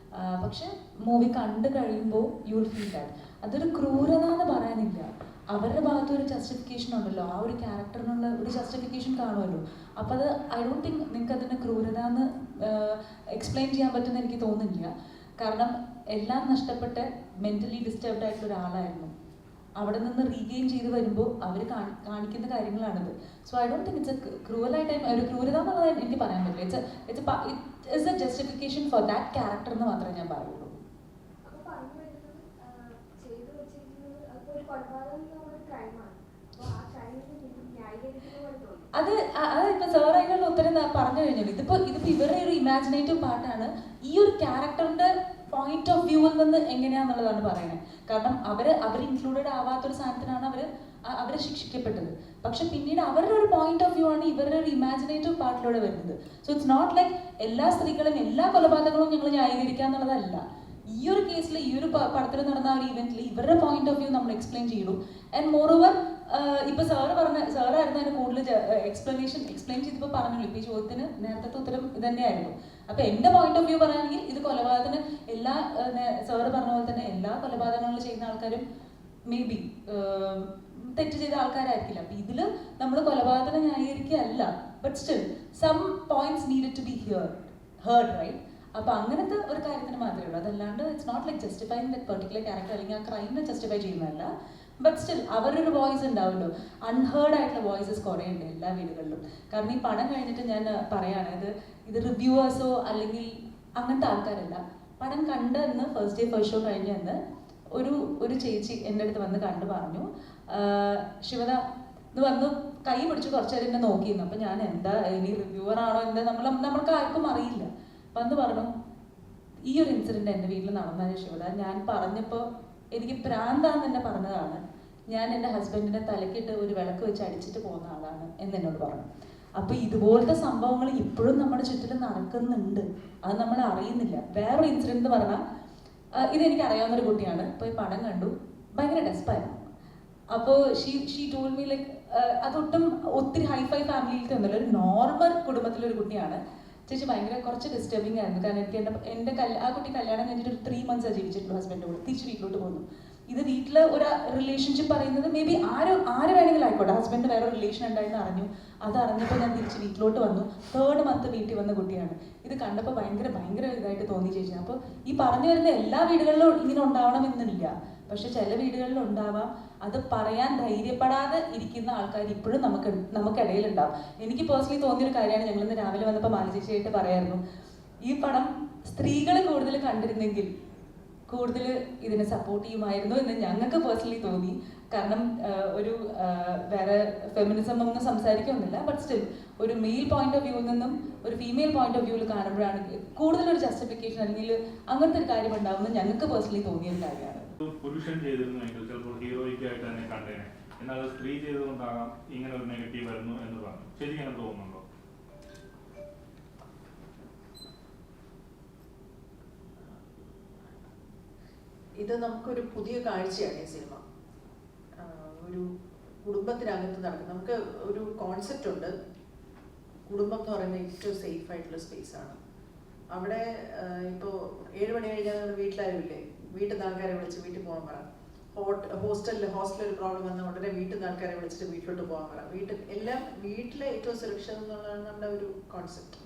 പക്ഷെ മൂവി കണ്ടു കഴിയുമ്പോൾ യു വിൽ ഫീൽ ദാറ്റ് അതൊരു ക്രൂരത എന്ന് പറയാനില്ല. അവരുടെ ഭാഗത്ത് ഒരു ജസ്റ്റിഫിക്കേഷൻ ഉണ്ടല്ലോ, ആ ഒരു ക്യാരക്ടറിനുള്ള ഒരു ജസ്റ്റിഫിക്കേഷൻ കാണുമല്ലോ. അപ്പോൾ അത് ഐ ഡോണ്ട് തിങ്ക് നിങ്ങൾക്ക് അതിന് ക്രൂരത എന്ന് എക്സ്പ്ലെയിൻ ചെയ്യാൻ പറ്റുമെന്ന് എനിക്ക് തോന്നുന്നില്ല. കാരണം എല്ലാം നഷ്ടപ്പെട്ട് മെൻ്റലി ഡിസ്റ്റർബ്ഡ് ആയിട്ടുള്ള ഒരാളായിരുന്നു. അവിടെ നിന്ന് റീഗെയിൻ ചെയ്ത് വരുമ്പോൾ അവർ കാണിക്കുന്ന കാര്യങ്ങളാണിത്. So I don't think it's a ക്രൂവലായിട്ട് ഒരു ക്രൂരത എന്നുള്ളത് എനിക്ക് പറയാൻ പറ്റില്ല. It's a justification for that character എന്ന് മാത്രമേ ഞാൻ പറയുള്ളൂ. അത് ഇപ്പൊ സാർ അതിനുള്ള ഉത്തരം പറഞ്ഞു കഴിഞ്ഞു. ഇതിപ്പോ ഇവരുടെ ഒരു ഇമാജിനേറ്റീവ് പാർട്ടാണ്. ഈ ഒരു ക്യാരക്ടറിന്റെ പോയിന്റ് ഓഫ് വ്യൂവിൽ നിന്ന് എങ്ങനെയാന്നുള്ളതാണ് പറയുന്നത്. കാരണം അവർ ഇൻക്ലൂഡഡ് ആവാത്തൊരു സാധനത്തിനാണ് അവരെ ശിക്ഷിക്കപ്പെട്ടത്. പക്ഷെ പിന്നീട് അവരുടെ ഒരു പോയിന്റ് ഓഫ് വ്യൂ ആണ് ഇവരുടെ ഒരു ഇമാജിനേറ്റീവ് പാർട്ടിലൂടെ വരുന്നത്. സോ ഇറ്റ്സ് നോട്ട് ലൈക്ക് എല്ലാ സ്ത്രീകളും എല്ലാ കൊലപാതകങ്ങളും ഞങ്ങൾ ന്യായീകരിക്കുക എന്നുള്ളതല്ല. ഈ ഒരു കേസിൽ ഈ ഒരു പടത്തിൽ നടന്ന ഒരു ഇവന്റിൽ ഇവരുടെ പോയിന്റ് ഓഫ് വ്യൂ നമ്മൾ എക്സ്പ്ലെയിൻ ചെയ്തു. ആൻഡ് മോർ ഓവർ ഇപ്പൊ സാറായിരുന്നു അതിന് കൂടുതൽ എക്സ്പ്ലെയിൻ ചെയ്തപ്പോൾ പറഞ്ഞല്ലോ. ഇപ്പൊ ഈ ചോദ്യത്തിന് നേരത്തെ ഉത്തരം ഇത് തന്നെയായിരുന്നു. അപ്പൊ എന്റെ പോയിന്റ് ഓഫ് വ്യൂ പറയുകയാണെങ്കിൽ ഇത് കൊലപാതകത്തിന് എല്ലാ സാറ് പറഞ്ഞ പോലെ തന്നെ എല്ലാ കൊലപാതകങ്ങളും ചെയ്യുന്ന ആൾക്കാരും മേ ബി തെറ്റ് ചെയ്ത ആൾക്കാരായിരിക്കില്ല. അപ്പൊ ഇതില് നമ്മൾ കൊലപാതകം ന്യായീകരിക്കുകയല്ല. But still some points needed to be heard right. അപ്പൊ അങ്ങനത്തെ ഒരു കാര്യത്തിന് മാത്രമേ ഉള്ളൂ. അതല്ലാണ്ട് it's not like justifying that particular character അല്ലെങ്കിൽ ആ ക്രൈമിനെ ജസ്റ്റിഫൈ ചെയ്യുന്നതല്ല. ബട്ട് സ്റ്റിൽ അവരുടെ ഒരു വോയിസ് ഉണ്ടാവുമല്ലോ. അൺഹേർഡ് ആയിട്ടുള്ള വോയിസസ് കുറേ ഉണ്ട് എല്ലാ വീടുകളിലും. കാരണം ഈ പടം കഴിഞ്ഞിട്ട് ഞാൻ പറയാണ്, ഇത് റിവ്യൂവേഴ്സോ അല്ലെങ്കിൽ അങ്ങനത്തെ ആൾക്കാരല്ല. പടം കണ്ടെന്ന് ഫസ്റ്റ് ഡേ ഫസ്റ്റ് ഷോ കഴിഞ്ഞെന്ന് ഒരു ചേച്ചി എൻ്റെ അടുത്ത് വന്ന് കണ്ടു പറഞ്ഞു, ശിവദ എന്ന് വന്ന് കൈ പിടിച്ച് കുറച്ച് നേരം എന്നെ നോക്കിയിരുന്നു. അപ്പം ഞാൻ എന്താ ഇനി റിവ്യൂവർ ആണോ എന്താ നമ്മൾക്ക് ആർക്കും അറിയില്ല. വന്ന് പറഞ്ഞു, ഈ ഒരു ഇൻസിഡൻറ്റ് എൻ്റെ വീട്ടിൽ നടന്നതിന് ശിവദ ഞാൻ പറഞ്ഞപ്പോൾ എനിക്ക് പ്രാന്താന്ന് തന്നെ പറഞ്ഞതാണ്. ഞാൻ എൻ്റെ ഹസ്ബൻഡിനെ തലക്കിട്ട് ഒരു വിളക്ക് വെച്ച് അടിച്ചിട്ട് പോകുന്ന ആളാണ് എന്നോട് പറഞ്ഞു. അപ്പോൾ ഇതുപോലത്തെ സംഭവങ്ങൾ ഇപ്പോഴും നമ്മുടെ ചുറ്റിലും നടക്കുന്നുണ്ട്. അത് നമ്മൾ അറിയുന്നില്ല. വേറൊരു ഇൻസിഡൻറ്റ് എന്ന് പറഞ്ഞാൽ ഇതെനിക്ക് അറിയാവുന്നൊരു കുട്ടിയാണ്. ഇപ്പോൾ ഈ പടം കണ്ടു, ഭയങ്കര ഡെസ്പായിരുന്നു. അപ്പോൾ ഷീ ടോൾ മീ ലൈക്ക് അതൊട്ടും ഒത്തിരി ഹൈഫൈ ഫാമിലിയിലത്തെ ഒന്നുമില്ല, ഒരു നോർമൽ കുടുംബത്തിലൊരു കുട്ടിയാണ്. ചേച്ചി ഭയങ്കര കുറച്ച് ഡിസ്റ്റർബിങ് ആയിരുന്നു. കാരണം എനിക്ക് ആ കുട്ടി കല്യാണം കഴിഞ്ഞിട്ട് ഒരു 3 months ജീവിച്ചിട്ടുള്ളൂ ഹസ്ബൻഡിൻ്റെ കൂടെ. തിരിച്ച് വീട്ടിലോട്ട് പോകുന്നു. ഇത് വീട്ടിൽ ഒരു റിലേഷൻഷിപ്പ് പറയുന്നത് മേ ബി ആര് വേണമെങ്കിലും ആയിക്കോട്ടെ. ഹസ്ബൻഡ് വേറെ റിലേഷൻ ഉണ്ടായിരുന്നു അറിഞ്ഞു. അത് അറിഞ്ഞപ്പോൾ ഞാൻ തിരിച്ച് വീട്ടിലോട്ട് വന്നു. 3rd month വീട്ടിൽ വന്ന കുട്ടിയാണ്. ഇത് കണ്ടപ്പോൾ ഭയങ്കര ഇതായിട്ട് തോന്നി ചേച്ചി. അപ്പോൾ ഈ പറഞ്ഞു വരുന്ന എല്ലാ വീടുകളിലും ഇങ്ങനെ ഉണ്ടാവണമെന്നില്ല. പക്ഷെ ചില വീടുകളിൽ ഉണ്ടാവാം. അത് പറയാൻ ധൈര്യപ്പെടാതെ ഇരിക്കുന്ന ആൾക്കാർ ഇപ്പോഴും നമുക്കിടയിലുണ്ടാവും. എനിക്ക് പേഴ്സണലി തോന്നിയൊരു കാര്യമാണ്, ഞങ്ങളിന്ന് രാവിലെ വന്നപ്പോൾ മാലചേച്ചിയായിട്ട് പറയായിരുന്നു, ഈ പടം സ്ത്രീകൾ കൂടുതൽ കണ്ടിരുന്നെങ്കിൽ കൂടുതൽ ഇതിനെ സപ്പോർട്ട് ചെയ്യുമായിരുന്നു എന്ന് ഞങ്ങൾക്ക് പേഴ്സണലി തോന്നി. കാരണം ഒരു വേറെ ഫെമിനിസം ഒന്നും സംസാരിക്കൊന്നുമില്ല. ബട്ട് സ്റ്റിൽ ഒരു മെയിൽ പോയിന്റ് ഓഫ് വ്യൂവിൽ നിന്നും ഒരു ഫീമെയിൽ പോയിന്റ് ഓഫ് വ്യൂവിൽ കാണുമ്പോഴാണ് കൂടുതലൊരു ജസ്റ്റിഫിക്കേഷൻ അല്ലെങ്കിൽ അങ്ങനത്തെ ഒരു കാര്യം ഉണ്ടാവുമെന്ന് ഞങ്ങൾക്ക് പേഴ്സണലി തോന്നിയ ഒരു കാര്യമാണ്. പുരുഷൻ ചെയ്തിരുന്നെങ്കിൽ ചിലപ്പോൾ ഹീറോയിക്കായിട്ട് തന്നെ കണ്ടേനെ. എന്നാൽ അത് സ്ത്രീ ചെയ്തുകൊണ്ടാകാം ഇങ്ങനെ ഒരു നെഗറ്റീവ് വരുന്നു എന്ന് പറഞ്ഞു. ശരിക്കും അങ്ങനെ തോന്നുന്നുണ്ടോ? ഇത് നമുക്കൊരു പുതിയ കാഴ്ചയാണ് ഈ സിനിമ. ഒരു കുടുംബത്തിനകത്ത് നടക്കുന്നത് നമുക്ക് ഒരു കോൺസെപ്റ്റ് ഉണ്ട്. കുടുംബം എന്ന് പറയുന്നത് ഏറ്റവും സേഫ് ആയിട്ടുള്ള സ്പേസ് ആണ്. അവിടെ ഇപ്പോൾ 7 മണി കഴിഞ്ഞാൽ നമ്മൾ വീട്ടിലാരുമില്ലേ, വീട്ടിൽ നിന്ന് ആൾക്കാരെ വിളിച്ച് വീട്ടിൽ പോകാൻ പറ. ഹോസ്റ്റലിൽ ഒരു പ്രോബ്ലം വന്ന ഉടനെ വീട്ടിൽ നിന്ന് ആൾക്കാരെ വിളിച്ചിട്ട് വീട്ടിലോട്ട് പോകാൻ പറ. വീട്ടിലെ ഏറ്റവും സുരക്ഷിതം എന്നുള്ളതാണ് നമ്മുടെ ഒരു കോൺസെപ്റ്റ്.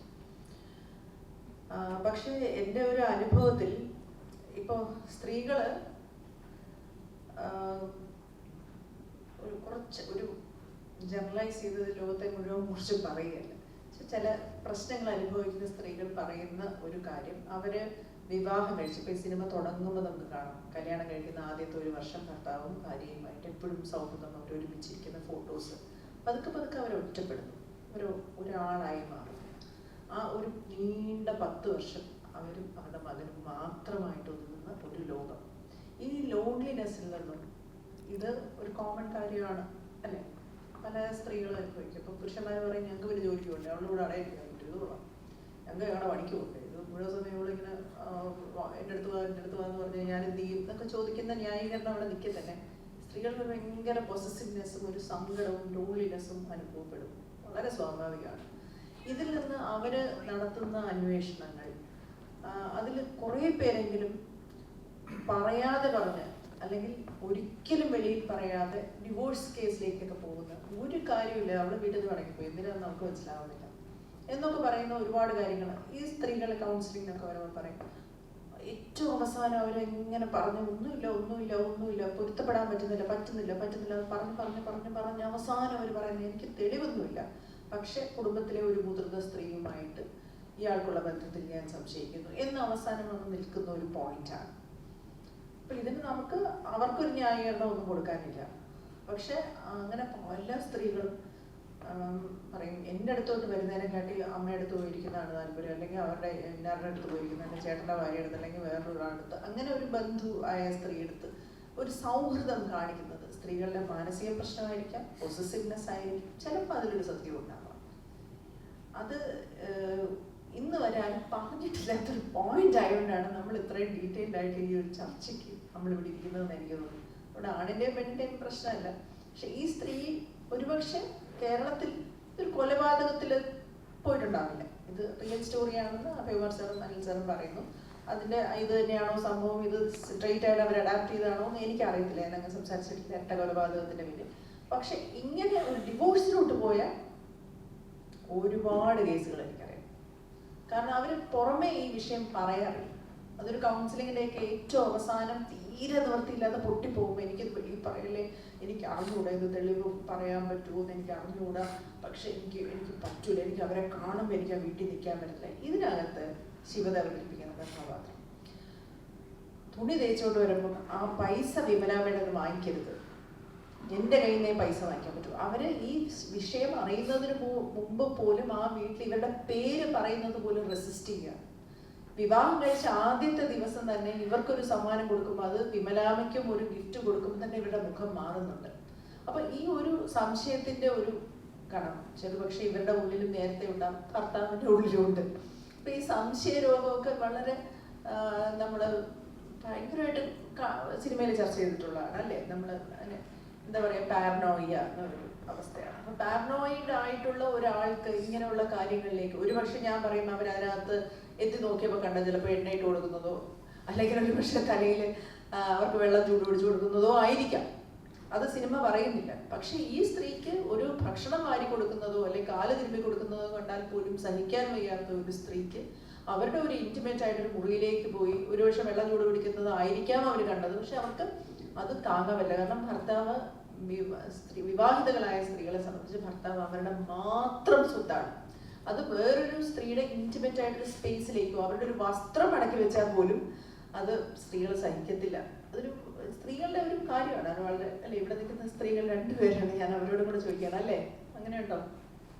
പക്ഷേ എൻ്റെ ഒരു അനുഭവത്തിൽ ഇപ്പോൾ സ്ത്രീകൾ ഒരു ജനറലൈസ് ചെയ്ത് ലോകത്തെ മുഴുവൻ കുറിച്ച് പറയുകയല്ല. ചില പ്രശ്നങ്ങൾ അനുഭവിക്കുന്ന സ്ത്രീകൾ പറയുന്ന ഒരു കാര്യം, അവര് വിവാഹം കഴിച്ചു. ഇപ്പൊ ഈ സിനിമ തുടങ്ങുമ്പോൾ നമുക്ക് കാണാം, കല്യാണം കഴിക്കുന്ന ആദ്യത്തെ 1 വർഷം ഭർത്താവും ഭാര്യയുമായിട്ട് എപ്പോഴും സൗഹൃദം, അവർ ഒരുമിച്ചിരിക്കുന്ന ഫോട്ടോസ്. പതുക്കെ അവർ ഒറ്റപ്പെടുന്നു, ഒരാളായി മാറും. ആ ഒരു നീണ്ട 10 വർഷം അവരും അവരുടെ മകനും മാത്രമായിട്ട് ഒതുങ്ങുന്ന ഒരു ലോകം. ഈ ലോൺലിനെസ്സിൽ നിന്നും ഇത് ഒരു കോമൺ കാര്യമാണ് അല്ലേ, പല സ്ത്രീകൾ അനുഭവിക്കും. ഇപ്പം പുരുഷന്മാർ പറയും ഞങ്ങൾക്ക് പിന്നെ ജോലിക്ക് പോകണ്ടേ, അവളുടെ അടയില്ല ഇത് കൊള്ളാം, ഞങ്ങൾക്ക് ഞങ്ങളുടെ പണിക്ക് പോകണ്ടേ, ഇത് മുഴുവൻ സമയം ഇവളിങ്ങനെ എൻ്റെ അടുത്ത് പോകാന്ന് പറഞ്ഞാൽ ഞാൻ എന്ത് ചെയ്യും എന്നൊക്കെ ചോദിക്കുന്ന ന്യായീകരണം അവിടെ നിൽക്കെ തന്നെ സ്ത്രീകൾക്ക് ഭയങ്കര പൊസസീവ്നെസ്സും ഒരു സങ്കടവും ലോൺലിനെസ്സും അനുഭവപ്പെടും. വളരെ സ്വാഭാവികമാണ്. ഇതിൽ നിന്ന് അവർ നടത്തുന്ന അന്വേഷണങ്ങൾ, അതിൽ കുറേ പേരെങ്കിലും പറയാതെ പറഞ്ഞ് അല്ലെങ്കിൽ ഒരിക്കലും വെളിയിൽ പറയാതെ ഡിവോഴ്സ് കേസിലേക്കൊക്കെ പോകുന്ന ഒരു കാര്യമില്ല. അവള് വീട്ടിൽ നിന്ന് മടങ്ങിപ്പോയി, എന്തിനാന്ന് നമുക്ക് മനസ്സിലാവുന്നില്ല എന്നൊക്കെ പറയുന്ന ഒരുപാട് കാര്യങ്ങൾ ഈ സ്ത്രീകളെ കൗൺസിലിങ്ങിനൊക്കെ വരുമ്പോൾ പറയും. ഏറ്റവും അവസാനം അവരെങ്ങനെ പറഞ്ഞു ഒന്നുമില്ല പൊരുത്തപ്പെടാൻ പറ്റുന്നില്ല പറഞ്ഞ് അവസാനം അവർ പറയുന്നത് എനിക്ക് തെളിവൊന്നുമില്ല, പക്ഷെ കുടുംബത്തിലെ ഒരു മുതിർന്ന സ്ത്രീയുമായിട്ട് ഇയാൾക്കുള്ള ബന്ധത്തിൽ ഞാൻ സംശയിക്കുന്നു എന്ന് അവസാനം വന്ന് നിൽക്കുന്ന ഒരു പോയിന്റാണ്. അപ്പൊ ഇതിന് അവർക്കൊരു ന്യായീകരണം ഒന്നും കൊടുക്കാനില്ല. പക്ഷെ അങ്ങനെ പല സ്ത്രീകളും പറയും എൻ്റെ അടുത്തോട്ട് വരുന്നതിനെക്കാട്ടി അമ്മയുടെ അടുത്ത് പോയിരിക്കുന്നതാണ് താല്പര്യം, അല്ലെങ്കിൽ അവരുടെ എല്ലാവരുടെ അടുത്ത് പോയിരിക്കുന്നതാണ്, ചേട്ടൻ്റെ ഭാര്യ അടുത്ത് അല്ലെങ്കിൽ വേറൊരാളടുത്ത്, അങ്ങനെ ഒരു ബന്ധു ആയ സ്ത്രീ എടുത്ത് ഒരു സൗഹൃദം കാണിക്കുന്നത് സ്ത്രീകളുടെ മാനസിക പ്രശ്നമായിരിക്കാം, പൊസസീവ്നെസ് ആയിരിക്കും, ചിലപ്പോൾ അതിലൊരു സത്യം ഉണ്ടാവാം. അത് ഇന്ന് വരെ ആരും പറഞ്ഞിട്ടില്ലാത്തൊരു പോയിന്റ് ആയതുകൊണ്ടാണ് നമ്മൾ ഇത്രയും ഡീറ്റെയിൽഡ് ആയിട്ട് ഈ ഒരു ചർച്ചയ്ക്ക് നമ്മൾ ഇവിടെ ഇരിക്കുന്നതെന്ന് എനിക്ക് തോന്നുന്നു. ഇവിടെ ആണിൻ്റെയും പെണ്ണിൻ്റെയും പ്രശ്നമല്ല. പക്ഷെ ഈ സ്ത്രീ ഒരുപക്ഷെ കേരളത്തിൽ ഒരു കൊലപാതകത്തിൽ പോയിട്ടുണ്ടാവില്ല. ഇത് റിയൽ സ്റ്റോറിയാണെന്ന് അഭയകുമാർ സാറും അനിൽ സാറും പറയുന്നു. അതിൻ്റെ ഇത് തന്നെയാണോ സംഭവം, ഇത് സ്ട്രെയിറ്റ് ആയിട്ട് അവർ അഡാപ്റ്റ് ചെയ്താണോ എന്ന് എനിക്കറിയത്തില്ല, എന്നങ്ങനെ സംസാരിച്ചിട്ടില്ല ഇരട്ട കൊലപാതകത്തിൻ്റെ പേര്. പക്ഷെ ഇങ്ങനെ ഒരു ഡിവോഴ്സിലോട്ട് പോയ ഒരുപാട് കേസുകൾ എനിക്കറിയാം. കാരണം അവർ പുറമെ ഈ വിഷയം പറയാറില്ല. അതൊരു കൗൺസിലിങ്ങിൻ്റെയൊക്കെ ഏറ്റവും അവസാനം തീരെ നിവൃത്തിയില്ലാതെ പൊട്ടിപ്പോകുമ്പോൾ എനിക്ക് ഈ പറയല്ലേ, എനിക്ക് അറിഞ്ഞുകൂടാ, ഇത് തെളിവ് പറയാൻ പറ്റുമോ എന്ന് എനിക്ക് അറിഞ്ഞുകൂടാ, പക്ഷെ എനിക്ക് പറ്റൂല, എനിക്ക് അവരെ കാണുമ്പോൾ എനിക്ക് ആ വീട്ടിൽ നിൽക്കാൻ പറ്റില്ല. ഇതിനകത്ത് ശിവത അവതരിപ്പിക്കുന്ന കഥാപാത്രം തുണി തേച്ചോണ്ട് വരുമ്പോൾ ആ പൈസ വിമലാമ്മയുടെ വാങ്ങിക്കരുത്, എൻ്റെ കയ്യിൽ നിന്നേ പൈസ വാങ്ങിക്കാൻ പറ്റൂ. അവര് ഈ വിഷയം അറിയുന്നതിന് മുമ്പ് പോലും ആ വീട്ടിൽ ഇവരുടെ പേര് പറയുന്നത് പോലും റെസിസ്റ്റ് ചെയ്യുക. വിവാഹം കഴിച്ച ആദ്യത്തെ ദിവസം തന്നെ ഇവർക്കൊരു സമ്മാനം കൊടുക്കുമ്പോൾ അത് വിമലാമയ്ക്കും ഒരു ഗിഫ്റ്റ് കൊടുക്കുമ്പോൾ തന്നെ ഇവരുടെ മുഖം മാറുന്നുണ്ട്. അപ്പൊ ഈ ഒരു സംശയത്തിന്റെ ഒരു കണം ചെറുപക്ഷെ ഇവരുടെ ഉള്ളിലും നേരത്തെ ഉണ്ടാകും, ഭർത്താവിന്റെ ഉള്ളിലും ഉണ്ട്. അപ്പൊ ഈ സംശയ രോഗമൊക്കെ വളരെ നമ്മള് ഭയങ്കരമായിട്ട് സിനിമയിൽ ചർച്ച ചെയ്തിട്ടുള്ളതാണ് അല്ലേ. നമ്മൾ എന്താ പറയാ, പാരനോയിയ എന്നൊരു അവസ്ഥയാണ്. അപ്പൊ പാരനോയിഡ് ആയിട്ടുള്ള ഒരാൾക്ക് ഇങ്ങനെയുള്ള കാര്യങ്ങളിലേക്ക് ഒരുപക്ഷെ ഞാൻ പറയും അവരതിനകത്ത് എത്തി നോക്കിയപ്പോൾ കണ്ട ചിലപ്പോൾ എണ്ണയിട്ട് കൊടുക്കുന്നതോ അല്ലെങ്കിൽ ഒരു പക്ഷെ തലയിൽ അവർക്ക് വെള്ളം ചൂട് പിടിച്ചു കൊടുക്കുന്നതോ ആയിരിക്കാം. അത് സിനിമ പറയുന്നില്ല. പക്ഷെ ഈ സ്ത്രീക്ക് ഒരു ഭക്ഷണം വാരി കൊടുക്കുന്നതോ അല്ലെങ്കിൽ കാല് തിരുമ്പി കൊടുക്കുന്നതോ കണ്ടാൽ പോലും സഹിക്കാൻ വയ്യാത്ത ഒരു സ്ത്രീക്ക് അവരുടെ ഒരു ഇന്റിമേറ്റ് ആയിട്ടൊരു മുറിയിലേക്ക് പോയി ഒരുപക്ഷെ വെള്ളം ചൂട് പിടിക്കുന്നത് ആയിരിക്കാം അവർ കണ്ടത്. പക്ഷെ അവർക്ക് അത് താങ്ങാമല്ല. കാരണം ഭർത്താവ് വിവാഹിതകളായ സ്ത്രീകളെ സംബന്ധിച്ച് ഭർത്താവ് അവരുടെ മാത്രം സ്വത്താണ്. അത് വേറൊരു സ്ത്രീയുടെ ഇന്റിമേറ്റ് ആയിട്ടൊരു സ്പേസിലേക്കോ അവരുടെ ഒരു വസ്ത്രം അടക്കി വെച്ചാൽ പോലും അത് സ്ത്രീകൾ സഹിക്കത്തില്ല. അതൊരു സ്ത്രീകളുടെ ഒരു കാര്യമാണ്. അത് വളരെ അല്ലെ, ഇവിടെ നിൽക്കുന്ന സ്ത്രീകൾ രണ്ടുപേരാണ്, ഞാൻ അവരോട് കൂടെ ചോദിക്കണം അല്ലേ, അങ്ങനെ ഉണ്ടോ?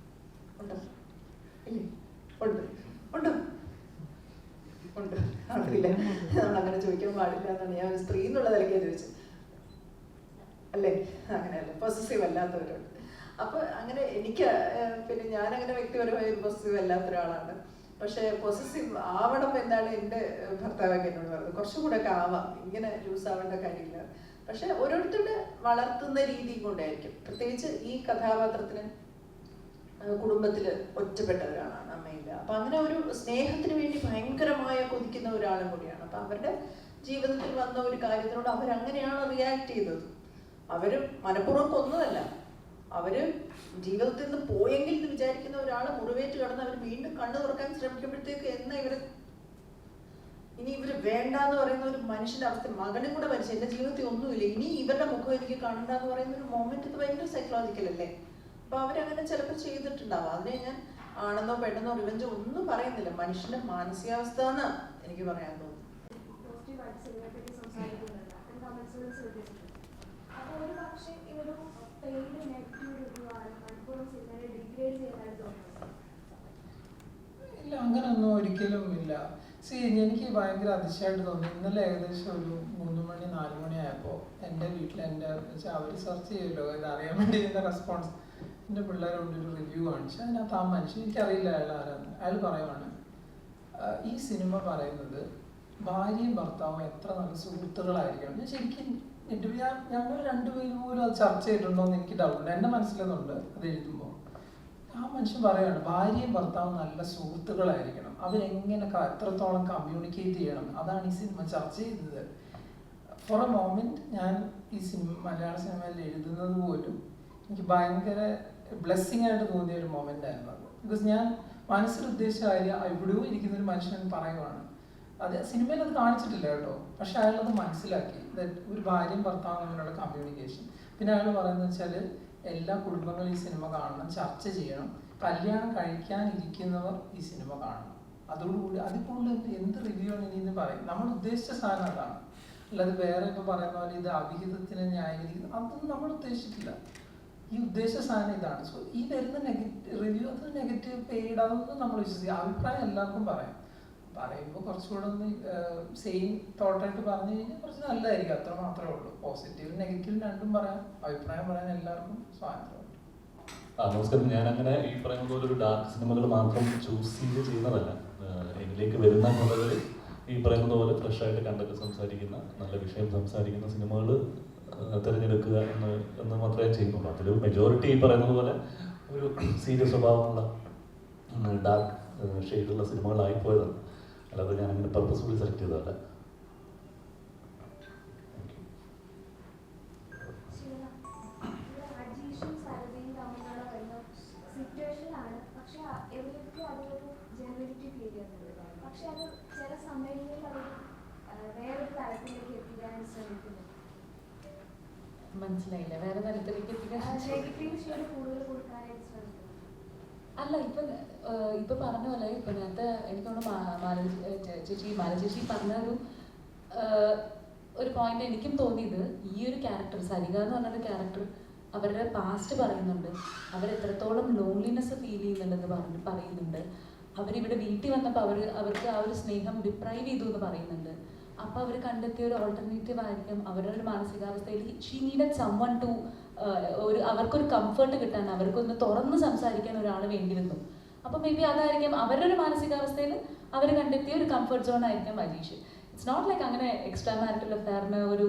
ഉണ്ടോ? ഇല്ലേ? ഉണ്ട് ഉണ്ടോ? ഉണ്ട്. അറിയില്ല, നമ്മൾ അങ്ങനെ ചോദിക്കാൻ പാടില്ല എന്നാണ് ഞാൻ ഒരു സ്ത്രീ എന്നുള്ള നിലയ്ക്കാണ് ചോദിച്ചത് അല്ലേ. അങ്ങനെയല്ല, പൊസസീവ് അല്ലാത്തവരുണ്ട്. അപ്പൊ അങ്ങനെ എനിക്ക് പിന്നെ ഞാനങ്ങനെ വ്യക്തിപരമായി പൊസസീവ് അല്ലാത്ത ഒരാളാണ്. പക്ഷെ പൊസസീവ് ആവണം എന്നാണ് എൻ്റെ ഭർത്താവൊക്കെ എന്നോട് പറയുന്നത്. കുറച്ചും കൂടെ ഒക്കെ ആവാം, ഇങ്ങനെ ലൂസ് ആവേണ്ട കാര്യമില്ല. പക്ഷെ ഓരോരുത്തരുടെ വളർത്തുന്ന രീതി കൊണ്ടായിരിക്കും. പ്രത്യേകിച്ച് ഈ കഥാപാത്രത്തിന് കുടുംബത്തില് ഒറ്റപ്പെട്ട ഒരാളാണ്, അമ്മയില്ല. അപ്പൊ അങ്ങനെ ഒരു സ്നേഹത്തിന് വേണ്ടി ഭയങ്കരമായ കൊതിക്കുന്ന ഒരാളും കൂടിയാണ്. അപ്പൊ അവരുടെ ജീവിതത്തിൽ വന്ന ഒരു കാര്യത്തിനോട് അവരങ്ങനെയാണ് റിയാക്ട് ചെയ്തത്. അവര് മനഃപൂർവ്വം കൊന്നതല്ല. അവര് ജീവിതത്തിൽ നിന്ന് പോയെങ്കിൽ എന്ന് വിചാരിക്കുന്ന ഒരാളെ മുറിവേറ്റ് കടന്ന് അവർ വീണ്ടും കണ്ണു തുറക്കാൻ ശ്രമിക്കുമ്പോഴത്തേക്ക് ഇനി ഇവര് വേണ്ടാന്ന് പറയുന്ന ഒരു മനുഷ്യന്റെ അവസ്ഥ, മകനും കൂടെ മരിച്ചു, എന്റെ ജീവിതത്തിൽ ഒന്നുമില്ല, ഇനി ഇവരുടെ മുഖം എനിക്ക് കാണണ്ടെന്ന് പറയുന്ന ഒരു മൊമെന്റ്, ഇത് ഭയങ്കര സൈക്കോളജിക്കൽ അല്ലേ. അപ്പൊ അവരങ്ങനെ ചിലപ്പോൾ ചെയ്തിട്ടുണ്ടാവും. അതിനെ ഞാൻ ആണെന്നോ പെട്ടെന്നോ റിവെഞ്ചോ ഒന്നും പറയുന്നില്ല, മനുഷ്യന്റെ മാനസികാവസ്ഥ എന്ന് എനിക്ക് പറയാൻ തോന്നുന്നു. ഒരു പക്ഷേ ഒരു പെയിഡ് നെഗറ്റീവ് റിവ്യൂ ആണ് മണിപ്പൂർ സിനിമയെ ഡിഗ്രേഡ് ചെയ്യാനായിട്ട് തോന്നുന്നത്. ഇല്ല, അങ്ങനെയൊന്നും ഒരിക്കലും ഇല്ല. എനിക്ക് ഭയങ്കര അതിശയമായിട്ട് തോന്നി. ഇന്നലെ ഏകദേശം ഒരു 3 മണി 4 മണി ആയപ്പോൾ എൻ്റെ വീട്ടിൽ അവർ സെർച്ച് ചെയ്യുമല്ലോ ഇത് അറിയാൻ വേണ്ടി ഇതിൻ്റെ റെസ്പോൺസ്, എൻ്റെ പിള്ളേരോട് ഒരു റിവ്യൂ കാണിച്ചു. അതിനകത്ത് ആ മനുഷ്യൻ, എനിക്കറിയില്ല അയാൾ ആരാന്ന്, അയാൾ പറയുവാണ് ഈ സിനിമ പറയുന്നത് ഭാര്യയും ഭർത്താവും എത്ര നല്ല സുഹൃത്തുക്കളായിരിക്കണം. ഞാൻ ശരിക്കും ഞങ്ങൾ രണ്ടുപേരും പോലും അത് ചർച്ച ചെയ്തിട്ടുണ്ടോ എന്ന് എനിക്ക് ഡൗട്ടുണ്ട്. എൻ്റെ മനസ്സിലതുണ്ട് അത് എഴുതുമ്പോൾ. ആ മനുഷ്യൻ പറയുകയാണ് ഭാര്യയും ഭർത്താവും നല്ല സുഹൃത്തുക്കളായിരിക്കണം, അവരെങ്ങനെ എത്രത്തോളം കമ്മ്യൂണിക്കേറ്റ് ചെയ്യണം, അതാണ് ഈ സിനിമ ചർച്ച ചെയ്തത്. ഫോർ എ മോമെന്റ് ഞാൻ ഈ മലയാള സിനിമയിൽ എഴുതുന്നത് പോലും എനിക്ക് ഭയങ്കര ബ്ലെസ്സിങ് ആയിട്ട് തോന്നിയ ഒരു മൊമെന്റ് ആയിരുന്നു അത്. ബിക്കോസ് ഞാൻ മനസ്സിൽ ഉദ്ദേശിച്ച കാര്യം എവിടെയോ ഇരിക്കുന്ന ഒരു മനുഷ്യൻ പറയുവാണ്. അത് സിനിമയിൽ അത് കാണിച്ചിട്ടില്ല കേട്ടോ, പക്ഷെ അയാളത് മനസ്സിലാക്കി, ഒരു ഭാര്യയും ഭർത്താവും തമ്മിലുള്ള കമ്മ്യൂണിക്കേഷൻ. പിന്നെ അയാൾ പറയുന്നത് വെച്ചാൽ എല്ലാ കുടുംബങ്ങളും ഈ സിനിമ കാണണം, ചർച്ച ചെയ്യണം, കല്യാണം കഴിക്കാനിരിക്കുന്നവർ ഈ സിനിമ കാണണം. അതോടുകൂടി അതിൽ കൂടുതൽ എന്ത് റിവ്യൂ ആണ് ഇനി എന്ന് പറയും. നമ്മൾ ഉദ്ദേശിച്ച സാധനം അതാണ്, അല്ലാതെ വേറെ ഇപ്പൊ പറയുന്ന പോലെ ഇത് അവിഹിതത്തിന് ന്യായീകരിക്കുന്നത് അതൊന്നും നമ്മൾ ഉദ്ദേശിച്ചിട്ടില്ല. ഈ ഉദ്ദേശ സാധനം ഇതാണ്. സോ ഈ വരുന്ന റിവ്യൂ അത് നെഗറ്റീവ് പെയ്ഡ് അതൊന്നും നമ്മൾ വിശ്വസിക്കുക. അഭിപ്രായം എല്ലാവർക്കും പറയാം. പറയുമ്പോൾ കുറച്ചുകൂടെ ഒന്ന് സെയിം തോട്ടായിട്ട് പറഞ്ഞു കഴിഞ്ഞാൽ കുറച്ച് നല്ലതായിരിക്കും. അത്ര മാത്രമേ ഉള്ളൂ. പോസിറ്റീവ് നെഗറ്റീവ് രണ്ടും പറയാം. അഭിപ്രായം പറയാൻ എല്ലാവർക്കും സ്വാതന്ത്ര്യമുണ്ട്. നമസ്കാരം. ഞാൻ അങ്ങനെ ഈ പറയുന്ന പോലെ ഒരു ഡാർക്ക് സിനിമകൾ മാത്രം ചൂസ് ചെയ്ത് ചെയ്യുന്നതല്ല. എന്നിലേക്ക് വരുന്ന കഥകൾ ഈ പറയുന്നത് പോലെ ഫ്രഷ് ആയിട്ട് കണ്ടൊക്കെ സംസാരിക്കുന്ന, നല്ല വിഷയം സംസാരിക്കുന്ന സിനിമകൾ തിരഞ്ഞെടുക്കുക എന്ന് മാത്രമേ ചെയ്യുന്നുള്ളൂ. അതിൽ മെജോറിറ്റി ഈ പറയുന്നത് പോലെ ഒരു സീരിയസ് സ്വഭാവമുള്ള ഡാർക്ക് ഷെയ്ഡുള്ള സിനിമകളായിപ്പോയതാണ്. അല്ലാതെ ഞാൻ അങ്ങനെ പർപ്പസ്ഫുള്ളി സെലക്ട് ചെയ്തതല്ല. പക്ഷെ അത് ചില സമയങ്ങളിൽ അവർ വേറൊരു തലത്തിലേക്ക് എത്തിക്കാൻ ശ്രമിക്കുന്നു. മനസ്സിലായില്ല, വേറെ തരത്തിലേക്ക് എത്തിക്കാൻ നെഗറ്റീവ് ഷെയ്ഡ് കൂടുതൽ കൊടുക്കാനായിട്ട് ശ്രമിക്കുന്നു. അല്ല, ഇപ്പൊ പറഞ്ഞ പോലെ ഇപ്പൊ നേരത്തെ എനിക്ക് തോന്നുന്നു മാല ചേച്ചി പറഞ്ഞ ഒരു പോയിന്റ് എനിക്കും തോന്നിയത്, ഈ ഒരു ക്യാരക്ടർ സരിക എന്ന് പറഞ്ഞൊരു ക്യാരക്ടർ അവരുടെ പാസ്റ്റ് പറയുന്നുണ്ട്, അവരെത്രത്തോളം ലോൺലിനെസ് ഫീൽ ചെയ്യുന്നുണ്ടെന്ന് പറയുന്നുണ്ട്. അവരിവിടെ വീട്ടിൽ വന്നപ്പോൾ അവർക്ക് ആ ഒരു സ്നേഹം ഡിപ്രൈവ് ചെയ്തു എന്ന് പറയുന്നുണ്ട്. അപ്പോൾ അവർ കണ്ടെത്തിയ ഒരു ഓൾട്ടർനേറ്റീവ് ആയിരിക്കും അവരുടെ ഒരു മാനസികാവസ്ഥയിൽ ഷീ നീഡഡ് സംവൺ ടു അവർക്കൊരു കംഫർട്ട് കിട്ടാൻ, അവർക്കൊന്ന് തുറന്ന് സംസാരിക്കാൻ ഒരാൾ വേണ്ടി വന്നു. അപ്പോൾ മേ ബി അതായിരിക്കും അവരുടെ ഒരു മാനസികാവസ്ഥയിൽ അവർ കണ്ടെത്തിയ ഒരു കംഫർട്ട് സോൺ ആയിരിക്കും അജീഷ്. ഇറ്റ്സ് നോട്ട് ലൈക്ക് അങ്ങനെ എക്സ്ട്രാ മാരിറ്റൽ അഫെയറിന് ഒരു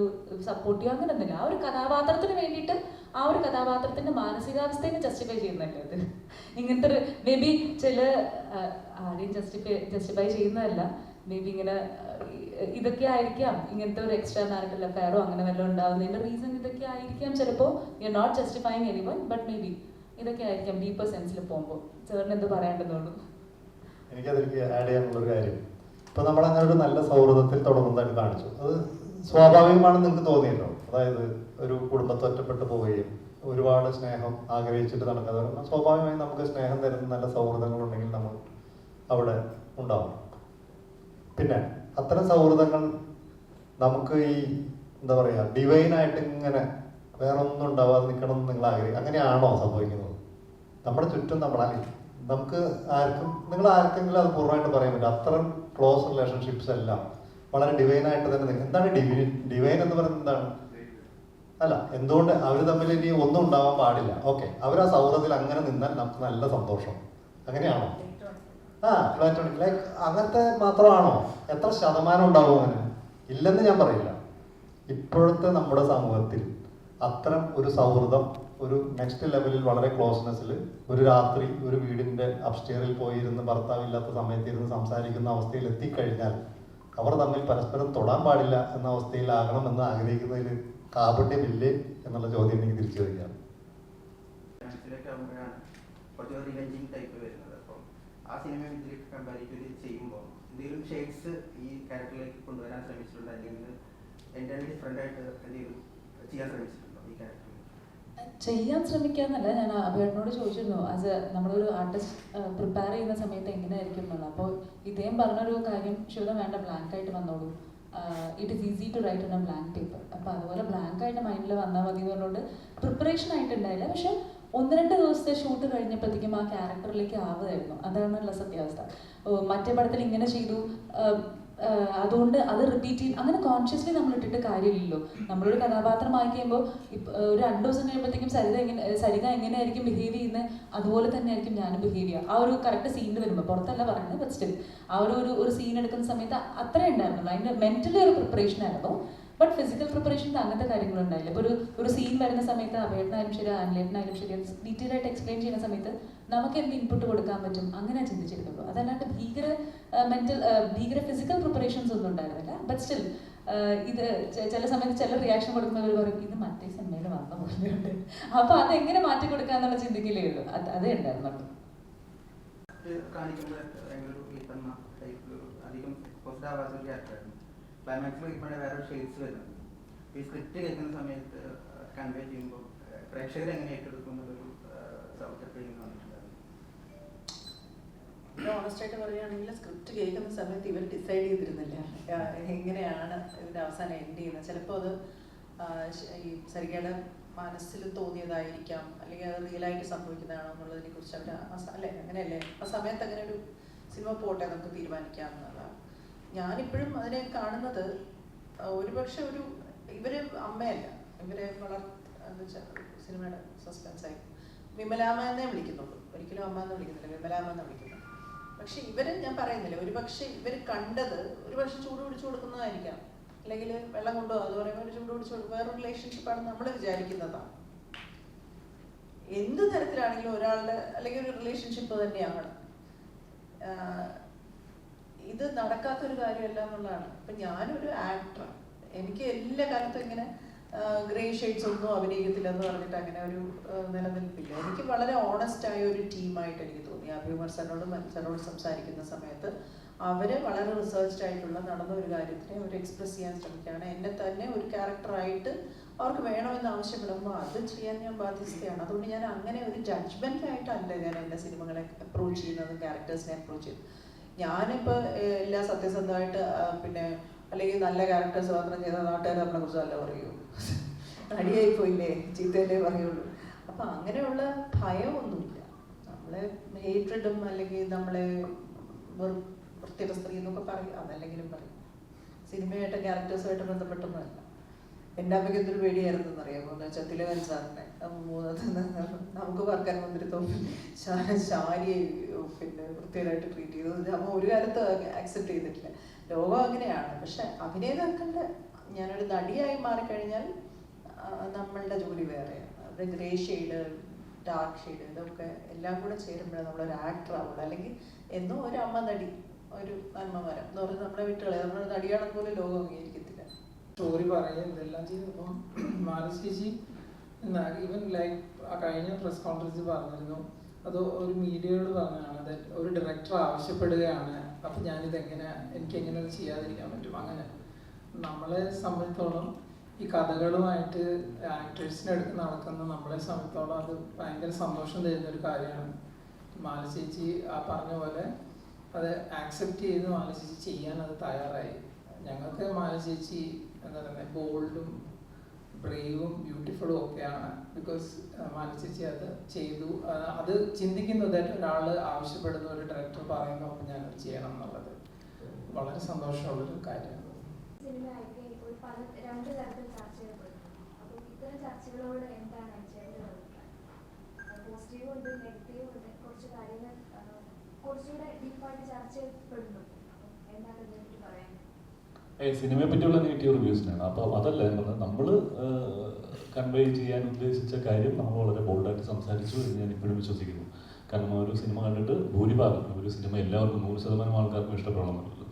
സപ്പോർട്ടീവ് അങ്ങനെ ഒന്നുമില്ല. ആ ഒരു കഥാപാത്രത്തിന് വേണ്ടിയിട്ട് ആ ഒരു കഥാപാത്രത്തിന്റെ മാനസികാവസ്ഥയെ ജസ്റ്റിഫൈ ചെയ്യുന്നല്ലേ അത്. ഇങ്ങനത്തെ ഒരു മേ ബി ചില ആരെയും ജസ്റ്റിഫൈ ചെയ്യുന്നതല്ല, മേ ബി ഇങ്ങനെ ഇതൊക്കെ ആയിരിക്കാം ഇങ്ങനത്തെ ഒരു എക്സ്ട്രാ മാരിറ്റൽ അഫെയറോ അങ്ങനെ വല്ലതും ഉണ്ടാവുന്നതിന്റെ റീസൺ ഇതൊക്കെ ആയിരിക്കാം. ചിലപ്പോൾ you are not justifying anyone, but may be ഇതൊക്കെ ആയിരിക്കാം ഡീപ്പർ സെൻസിൽ പോകുമ്പോൾ. ചേർന്ന് എന്ത് പറയേണ്ടതുള്ളൂ? എനിക്കതിലേക്ക് ആഡ് ചെയ്യാനുള്ളൊരു കാര്യം, ഇപ്പൊ നമ്മളങ്ങനെ ഒരു നല്ല സൗഹൃദത്തിൽ തുടങ്ങുന്നതായിട്ട് കാണിച്ചു. അത് സ്വാഭാവികമാണെന്ന് നിങ്ങൾക്ക് തോന്നിയല്ലോ. അതായത് ഒരു കുടുംബത്തെ ഒറ്റപ്പെട്ടു പോവുകയും ഒരുപാട് സ്നേഹം ആഗ്രഹിച്ചിട്ട് നടക്കാതെ സ്വാഭാവികമായും നമുക്ക് സ്നേഹം തരുന്ന നല്ല സൗഹൃദങ്ങൾ ഉണ്ടെങ്കിൽ നമ്മൾ അവിടെ ഉണ്ടാവും. പിന്നെ അത്തരം സൗഹൃദങ്ങൾ നമുക്ക് ഈ എന്താ പറയുക ഡിവൈനായിട്ട് ഇങ്ങനെ വേറെ ഒന്നും ഉണ്ടാവാതെ നിൽക്കണം എന്ന് നിങ്ങൾ ആഗ്രഹിക്കും. അങ്ങനെയാണോ സംഭവിക്കുന്നത്? നമ്മുടെ ചുറ്റും നമുക്ക് നിങ്ങൾ ആർക്കെങ്കിലും അത് പൂർണ്ണമായിട്ട് പറയാൻ പറ്റും. അത്തരം ക്ലോസ് റിലേഷൻഷിപ്സ് എല്ലാം വളരെ ഡിവൈനായിട്ട് തന്നെ. എന്താണ് ഡിവൈൻ എന്ന് പറയുന്നത്? എന്താണ്? അല്ല, എന്തുകൊണ്ട് അവർ തമ്മിൽ ഇനി ഒന്നും ഉണ്ടാവാൻ പാടില്ല. ഓക്കെ, അവർ ആ സൗഹൃദത്തിൽ അങ്ങനെ നിന്നാൽ നമുക്ക് നല്ല സന്തോഷം. അങ്ങനെയാണോ? പ്ലാറ്റോണിക് ലൈക്ക് അങ്ങനത്തെ മാത്രമാണോ? എത്ര ശതമാനം ഉണ്ടാവും അങ്ങനെ? ഇല്ലെന്ന് ഞാൻ പറയില്ല. ഇപ്പോഴത്തെ നമ്മുടെ സമൂഹത്തിൽ അത്തരം ഒരു സൗഹൃദം ഒരു നെക്സ്റ്റ് ലെവലിൽ വളരെ ക്ലോസ്നെസ്സിൽ ഒരു രാത്രി ഒരു വീടിന്റെ അപ്സ്റ്റെയറിൽ പോയിരുന്ന് ഭർത്താവില്ലാത്ത സമയത്ത് ഇരുന്ന് സംസാരിക്കുന്ന അവസ്ഥയിൽ എത്തിക്കഴിഞ്ഞാൽ അവർ തമ്മിൽ പരസ്പരം തൊടാൻ പാടില്ല എന്ന അവസ്ഥയിലാകണമെന്ന് ആഗ്രഹിക്കുന്നതിൽ കാപട്യമില്ലേ എന്നുള്ള ചോദ്യം എനിക്ക് തിരിച്ചു വയ്ക്കാം. കുറച്ച് റിവെഞ്ചിങ് ടൈപ്പ് വരുന്നത്. അപ്പം ആ സിനിമ ഇതിലേക്ക് കമ്പാരിറ്റീവ്ലി ചെയ്യുമ്പോൾ എന്തെങ്കിലും ഷെയ്ഡ്സ് ഈ ക്യാരക്ടറിലേക്ക് കൊണ്ടുവരാൻ ശ്രമിച്ചിട്ടുണ്ടോ, അല്ലെങ്കിൽ എൻ്റയർലി ഡിഫറെൻ്റ് ആയിട്ട് എന്തെങ്കിലും ചെയ്യാൻ ശ്രമിച്ചിട്ടുണ്ടോ ഈ ക്യാരക്ടറിൽ? ചെയ്യാൻ ശ്രമിക്കാന്നല്ല, ഞാൻ അഭിനോട് ചോദിച്ചിരുന്നു ആസ് നമ്മളൊരു ആർട്ടിസ്റ്റ് പ്രിപ്പയർ ചെയ്യുന്ന സമയത്ത് എങ്ങനെയായിരിക്കും എന്നുള്ളത്. അപ്പോൾ ഇദ്ദേഹം പറഞ്ഞൊരു കാര്യം, ശിവത വേണ്ട ബ്ലാങ്ക് ആയിട്ട് വന്നോളൂ, it is easy to write on a blank paper. അപ്പോൾ അതുപോലെ ബ്ലാങ്ക് ആയിട്ട് മൈൻഡിൽ വന്നാൽ മതി എന്നുള്ളതുകൊണ്ട് പ്രിപ്പറേഷൻ ആയിട്ടുണ്ടായില്ല. പക്ഷെ 1-2 ദിവസത്തെ ഷൂട്ട് കഴിഞ്ഞപ്പോഴത്തേക്കും ആ ക്യാരക്ടറിലേക്ക് ആവുമായിരുന്നു. അതാണുള്ള സത്യാവസ്ഥ. മറ്റേ പടത്തിൽ ഇങ്ങനെ ചെയ്തു, അതുകൊണ്ട് അത് റിപ്പീറ്റ് ചെയ്യും അങ്ങനെ കോൺഷ്യസ്ലി നമ്മൾ ഇട്ടിട്ട് കാര്യമില്ലല്ലോ. നമ്മളൊരു കഥാപാത്രം ആയി കഴിയുമ്പോൾ ഒരു 2 ദിവസം കഴിയുമ്പോഴത്തേക്കും സരിക എങ്ങനെയായിരിക്കും ബിഹേവ് ചെയ്യുന്നത് അതുപോലെ തന്നെ ആയിരിക്കും ഞാനും ബിഹേവ് ചെയ്യുക. ആ ഒരു കറക്റ്റ് സീനിൽ വരുമ്പോൾ, പുറത്തല്ല പറയുന്നത്, ബട്ട് സ്റ്റിൽ ആ ഒരു സീൻ എടുക്കുന്ന സമയത്ത് അത്രേ ഉണ്ടായിരുന്നുള്ളൂ. അതിൻ്റെ മെന്റലി ഒരു പ്രിപ്പറേഷൻ ആയിരുന്നു. ബട്ട് ഫിസിക്കൽ പ്രിപ്പറേഷൻസ് അങ്ങനത്തെ കാര്യങ്ങളുണ്ടായില്ല. ഇപ്പോൾ ഒരു സീൻ വരുന്ന സമയത്ത് അഭേട്ടനായാലും ശരി ആൻലേട്ടനായാലും ശരി ഡീറ്റെയിൽ ആയിട്ട് എക്സ്പ്ലെയിൻ ചെയ്യുന്ന സമയത്ത് നമുക്ക് എന്ത് ഇൻപുട്ട് കൊടുക്കാൻ പറ്റും അങ്ങനെ ചിന്തിച്ചിരുന്നുള്ളൂ. അതല്ലാണ്ട് ഭീകര ഫിസിക്കൽ പ്രിപ്പറേഷൻസ് ഒന്നും ഉണ്ടായിരുന്നില്ല. ബട്ട് സ്റ്റിൽ ഇത് ചില സമയത്ത് ചില റിയാക്ഷൻ കൊടുക്കുന്നവർ പറയും ഇത് മറ്റേ സിനിമയിൽ വന്ന പോലെയുണ്ട്, അപ്പൊ അതെങ്ങനെ മാറ്റി കൊടുക്കാന്നുള്ള ചിന്തിക്കില്ലേ ഉള്ളൂ. അതേ ഉണ്ടായിരുന്നുള്ളൂ. ക്ലൈമാക്സിൽ ഇപ്പോൾ വേറെ ഷെയ്ഡ്സ് വരുന്നുണ്ട്. ഈ സ്ക്രിപ്റ്റ് കേൾക്കുന്ന സമയത്ത് കൺവേ ചെയ്യുമ്പോൾ പ്രേക്ഷകർ എങ്ങനെ ഏറ്റെടുക്കും എന്നുള്ളൊരു ഓണസ്റ്റായിട്ട് പറയുകയാണെങ്കിൽ സ്ക്രിപ്റ്റ് കേൾക്കുന്ന സമയത്ത് ഇവർ ഡിസൈഡ് ചെയ്തിരുന്നില്ല എങ്ങനെയാണ് ഇതിൻ്റെ അവസാനം എൻഡ് ചെയ്യുന്നത്. ചിലപ്പോൾ അത് ഈ സരികയുടെ മനസ്സിൽ തോന്നിയതായിരിക്കാം, അല്ലെങ്കിൽ അത് റിയലായിട്ട് സംഭവിക്കുന്നതാണോ എന്നുള്ളതിനെ കുറിച്ച് അവർ അല്ലേ അങ്ങനെയല്ലേ ആ സമയത്ത് അങ്ങനെ ഒരു സിനിമ പോട്ടെ നമുക്ക് തീരുമാനിക്കാം എന്നുള്ളതാണ്. ഞാനിപ്പോഴും അതിനെ കാണുന്നത് ഒരുപക്ഷെ ഇവര് അമ്മയല്ല, ഇവരെ എന്താ വെച്ചാൽ സിനിമയുടെ സസ്പെൻസ് ആയി വിമലാമ്മ എന്നേ വിളിക്കുന്നുള്ളൂ, ഒരിക്കലും അമ്മ എന്ന് വിളിക്കുന്നില്ല, വിമലാമ്മ എന്ന് വിളിക്കുന്നത്. പക്ഷെ ഇവര് ഞാൻ പറയുന്നില്ല, ഒരുപക്ഷെ ഇവർ കണ്ടത് ഒരുപക്ഷെ ചൂട് പിടിച്ചു കൊടുക്കുന്നതായിരിക്കാം, അല്ലെങ്കിൽ വെള്ളം കൊണ്ടോ അത് പറയുമ്പോൾ ഒരു ചൂട് പിടിച്ചു കൊടുക്കും, വേറൊരു റിലേഷൻഷിപ്പാണ് നമ്മൾ വിചാരിക്കുന്നതാണ്. എന്ത് തരത്തിലാണെങ്കിലും ഒരാളുടെ അല്ലെങ്കിൽ ഒരു റിലേഷൻഷിപ്പ് തന്നെയാണ്. ഇത് നടക്കാത്തൊരു കാര്യമല്ല എന്നുള്ളതാണ്. ഇപ്പം ഞാനൊരു ആക്ടറാണ്, എനിക്ക് എല്ലാ കാലത്തും ഇങ്ങനെ ഗ്രേ ഷെയ്ഡ്സ് ഒന്നും അഭിനയിക്കത്തില്ല എന്ന് പറഞ്ഞിട്ട് അങ്ങനെ ഒരു നിലനിൽപ്പില്ല. എനിക്ക് വളരെ ഓണസ്റ്റായ ഒരു ടീമായിട്ട് എനിക്ക് തോന്നി. അഭികുമാർ സാറിനോട് സംസാരിക്കുന്ന സമയത്ത് അവർ വളരെ റിസർച്ച്ഡ് ആയിട്ടുള്ള നടന്ന ഒരു കാര്യത്തിനെ അവർ എക്സ്പ്രസ് ചെയ്യാൻ ശ്രമിക്കുകയാണ്. എന്നെ തന്നെ ഒരു ക്യാരക്ടറായിട്ട് അവർക്ക് വേണമെന്ന് ആവശ്യപ്പെടുമ്പോൾ അത് ചെയ്യാൻ ഞാൻ ബാധ്യസ്ഥയാണ്. അതുകൊണ്ട് ഞാൻ അങ്ങനെ ഒരു ജഡ്ജ്മെൻ്റായിട്ടല്ല ഞാൻ എൻ്റെ സിനിമകളെ അപ്രോച്ച് ചെയ്യുന്നത്, ക്യാരക്ടേഴ്സിനെ അപ്രോച്ച് ചെയ്യുന്നത്. ഞാനിപ്പോൾ എല്ലാ സത്യസന്ധമായിട്ട് പിന്നെ അല്ലെങ്കിൽ നല്ല ക്യാരക്ടേഴ്സ് മാത്രം ചെയ്ത നാട്ടുകാർ നമ്മളെ കുറിച്ച് നല്ല പറയൂ, നടിയായി പോയില്ലേ ചീത്തയല്ലേ പറയുള്ളൂ. അപ്പം അങ്ങനെയുള്ള ഭയമൊന്നുമില്ല. നമ്മളെ ഹേറ്റ്രഡും അല്ലെങ്കിൽ നമ്മളെ വൃത്തിയുടെ സ്ത്രീ എന്നൊക്കെ പറയും, അതല്ലെങ്കിലും പറയും. സിനിമയായിട്ട് ക്യാരക്ടേഴ്സുമായിട്ട് ബന്ധപ്പെട്ടൊന്നുമല്ല. എൻ്റെ അമ്മയ്ക്ക് എന്തൊരു പേടിയായിരുന്നു എന്നറിയാമോ എന്ന് വെച്ചാൽ തിലകൻ സാറിനെ നമുക്ക് പറക്കാൻ വന്നിട്ട് തോന്നി ശാരിയെ പിന്നെ വൃത്തിയായിട്ട് ട്രീറ്റ് ചെയ്തത് അമ്മ ഒരു കാലത്ത് അക്സെപ്റ്റ് ചെയ്തിട്ടില്ല. ലോകം അങ്ങനെയാണ്. പക്ഷെ അഭിനേതാക്കളുടെ ഞാനൊരു നടിയായി മാറിക്കഴിഞ്ഞാൽ നമ്മളുടെ ജോലി വേറെയാണ്. അത് ഗ്രേ ഷെയ്ഡ്, ഡാർക്ക് ഷെയ്ഡ്, ഇതൊക്കെ എല്ലാം കൂടെ ചേരുമ്പോഴേ നമ്മളൊരു ആക്ടർ ആവുള്ളൂ. അല്ലെങ്കിൽ എന്നോ ഒരു അമ്മ നടി, ഒരു നന്മമരം എന്ന് പറഞ്ഞ് നമ്മളെ വിട്ടുകളെ നമ്മളൊരു നടിയാണെന്ന് പോലും ലോകം അംഗീകരിക്കത്തില്ല. സ്റ്റോറി പറയുക ഇതെല്ലാം ചെയ്തപ്പം മാനസിജി ഈവൻ ലൈക്ക് ആ കഴിഞ്ഞ പ്രസ് കോൺഫറൻസിൽ പറഞ്ഞിരുന്നു, അത് ഒരു മീഡിയയോട് പറഞ്ഞതാണ്, അത് ഒരു ഡയറക്ടർ ആവശ്യപ്പെടുകയാണ്, അപ്പം എനിക്കെങ്ങനെ അത് ചെയ്യാതിരിക്കാൻ പറ്റും. അങ്ങനെ നമ്മളെ സംബന്ധിച്ചോളം ഈ കഥകളുമായിട്ട് ആക്ടേഴ്സിൻ്റെ അടുത്ത് നടക്കുന്ന നമ്മളെ സംബന്ധിച്ചോളം അത് ഭയങ്കര സന്തോഷം തരുന്നൊരു കാര്യമാണ്. മാലചേച്ചി ആ പറഞ്ഞ പോലെ അത് ആക്സെപ്റ്റ് ചെയ്ത് മാലചേച്ചി ചെയ്യാൻ അത് തയ്യാറായി. ഞങ്ങൾക്ക് മാലചേച്ചി എന്താ പറയുക ബോൾഡും ബ്രേവും ബ്യൂട്ടിഫുള്ളും ഒക്കെയാണ്. ബിക്കോസ് മാലചേച്ചി അത് ചെയ്തു. അത് ചിന്തിക്കുന്നത് ഒരാൾ ആവശ്യപ്പെടുന്ന ഒരു ഡയറക്ടർ പറയുന്നു അപ്പം ഞാനത് ചെയ്യണം എന്നുള്ളത് വളരെ സന്തോഷമുള്ളൊരു കാര്യമാണ്. സിനിമയായിട്ട് ഇപ്പോൾ രണ്ട് തരത്തിൽ ചർച്ച ചെയ്യപ്പെടുന്നു. അപ്പോൾ ഇത്തരം ചർച്ചകളോട് എന്താണ് ചേട്ടൻ്റെ അഭിപ്രായം? പോസിറ്റീവും ഉണ്ട്, നെഗറ്റീവും ഉണ്ട്. കുറച്ച് കാര്യങ്ങൾ കുറച്ചുകൂടെ ഡീപ്പായിട്ട് ചർച്ച ചെയ്യപ്പെടുന്നു. അപ്പം എന്താണ് ഇതിനെപ്പറ്റി പറയാൻ? സിനിമയെ പറ്റിയുള്ള നെഗറ്റീവ് റിവ്യൂസിനാണ്. അപ്പോൾ അതല്ല ഞാൻ പറഞ്ഞത്, നമ്മൾ കൺവേ ചെയ്യാൻ ഉദ്ദേശിച്ച കാര്യം നമ്മൾ വളരെ ബോൾഡായിട്ട് സംസാരിച്ചു എന്ന് ഞാൻ ഇപ്പോഴും വിശ്വസിക്കുന്നു. കാരണം ആ ഒരു സിനിമ കണ്ടിട്ട് ഭൂരിഭാഗം ഒരു സിനിമ എല്ലാവർക്കും 100% ആൾക്കാർക്കും ഇഷ്ടപ്പെടണമെന്നുള്ളൂ.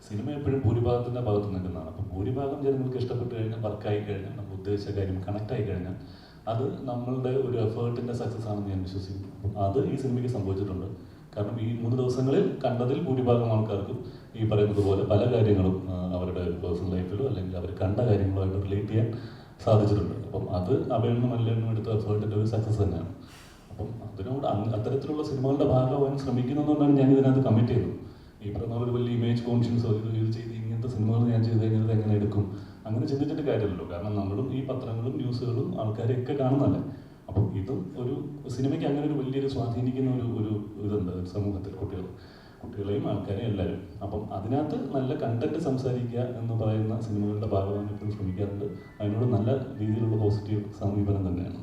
സിനിമ എപ്പോഴും ഭൂരിഭാഗത്തിൻ്റെ ഭാഗത്ത് നിൽക്കുന്നതാണ്. അപ്പോൾ ഭൂരിഭാഗം ജനങ്ങൾക്ക് ഇഷ്ടപ്പെട്ട് കഴിഞ്ഞാൽ, വർക്കായി കഴിഞ്ഞാൽ, നമ്മൾ ഉദ്ദേശിച്ച കാര്യം കണക്ട് ആയി കഴിഞ്ഞാൽ അത് നമ്മളുടെ ഒരു എഫേർട്ടിൻ്റെ സക്സസ് ആണെന്ന് ഞാൻ വിശ്വസിക്കുന്നു. അപ്പം അത് ഈ സിനിമയ്ക്ക് സംഭവിച്ചിട്ടുണ്ട്. കാരണം ഈ 3 ദിവസങ്ങളിൽ കണ്ടതിൽ ഭൂരിഭാഗം ആൾക്കാർക്കും ഈ പറയുന്നത് പോലെ പല കാര്യങ്ങളും അവരുടെ പേഴ്സണൽ ലൈഫിലോ അല്ലെങ്കിൽ അവർ കണ്ട കാര്യങ്ങളുമായിട്ട് റിലേറ്റ് ചെയ്യാൻ സാധിച്ചിട്ടുണ്ട്. അപ്പം അത് അവയെണ്ണം അല്ലെണ്ണം എടുത്ത എഫേർട്ടിൻ്റെ ഒരു സക്സസ് തന്നെയാണ്. അപ്പം അതിനോട് അത്തരത്തിലുള്ള സിനിമകളുടെ ഭാഗമാകാൻ ശ്രമിക്കുന്നതുകൊണ്ടാണ് ഞാൻ ഇതിനകത്ത് കമ്മിറ്റ് ചെയ്തത്. ഈ പറയുന്ന ഒരു വലിയ ഇമേജ് കോൺഷ്യൻസോ ഇത് ചെയ്ത് ഇങ്ങനത്തെ സിനിമകൾ ഞാൻ ചെയ്ത് കഴിഞ്ഞാൽ എങ്ങനെ എടുക്കും, അങ്ങനെ ചിന്തിച്ചിട്ട് കാര്യമില്ലല്ലോ. കാരണം നമ്മളും ഈ പത്രങ്ങളും ന്യൂസുകളും ആൾക്കാരെയൊക്കെ കാണുന്നതല്ലേ. അപ്പം ഇതും ഒരു സിനിമയ്ക്ക് അങ്ങനെ ഒരു വലിയൊരു സ്വാധീനിക്കുന്ന ഒരു ഇതുണ്ട് സമൂഹത്തിൽ, കുട്ടികളെയും ആൾക്കാരെയും എല്ലാവരും. അപ്പം അതിനകത്ത് നല്ല കണ്ടന്റ് സംസാരിക്കുക എന്ന് പറയുന്ന സിനിമകളുടെ ഭാഗമായിട്ട് ശ്രമിക്കാറുണ്ട്. അതിനോട് നല്ല രീതിയിലുള്ള പോസിറ്റീവ് സമീപനം തന്നെയാണ്.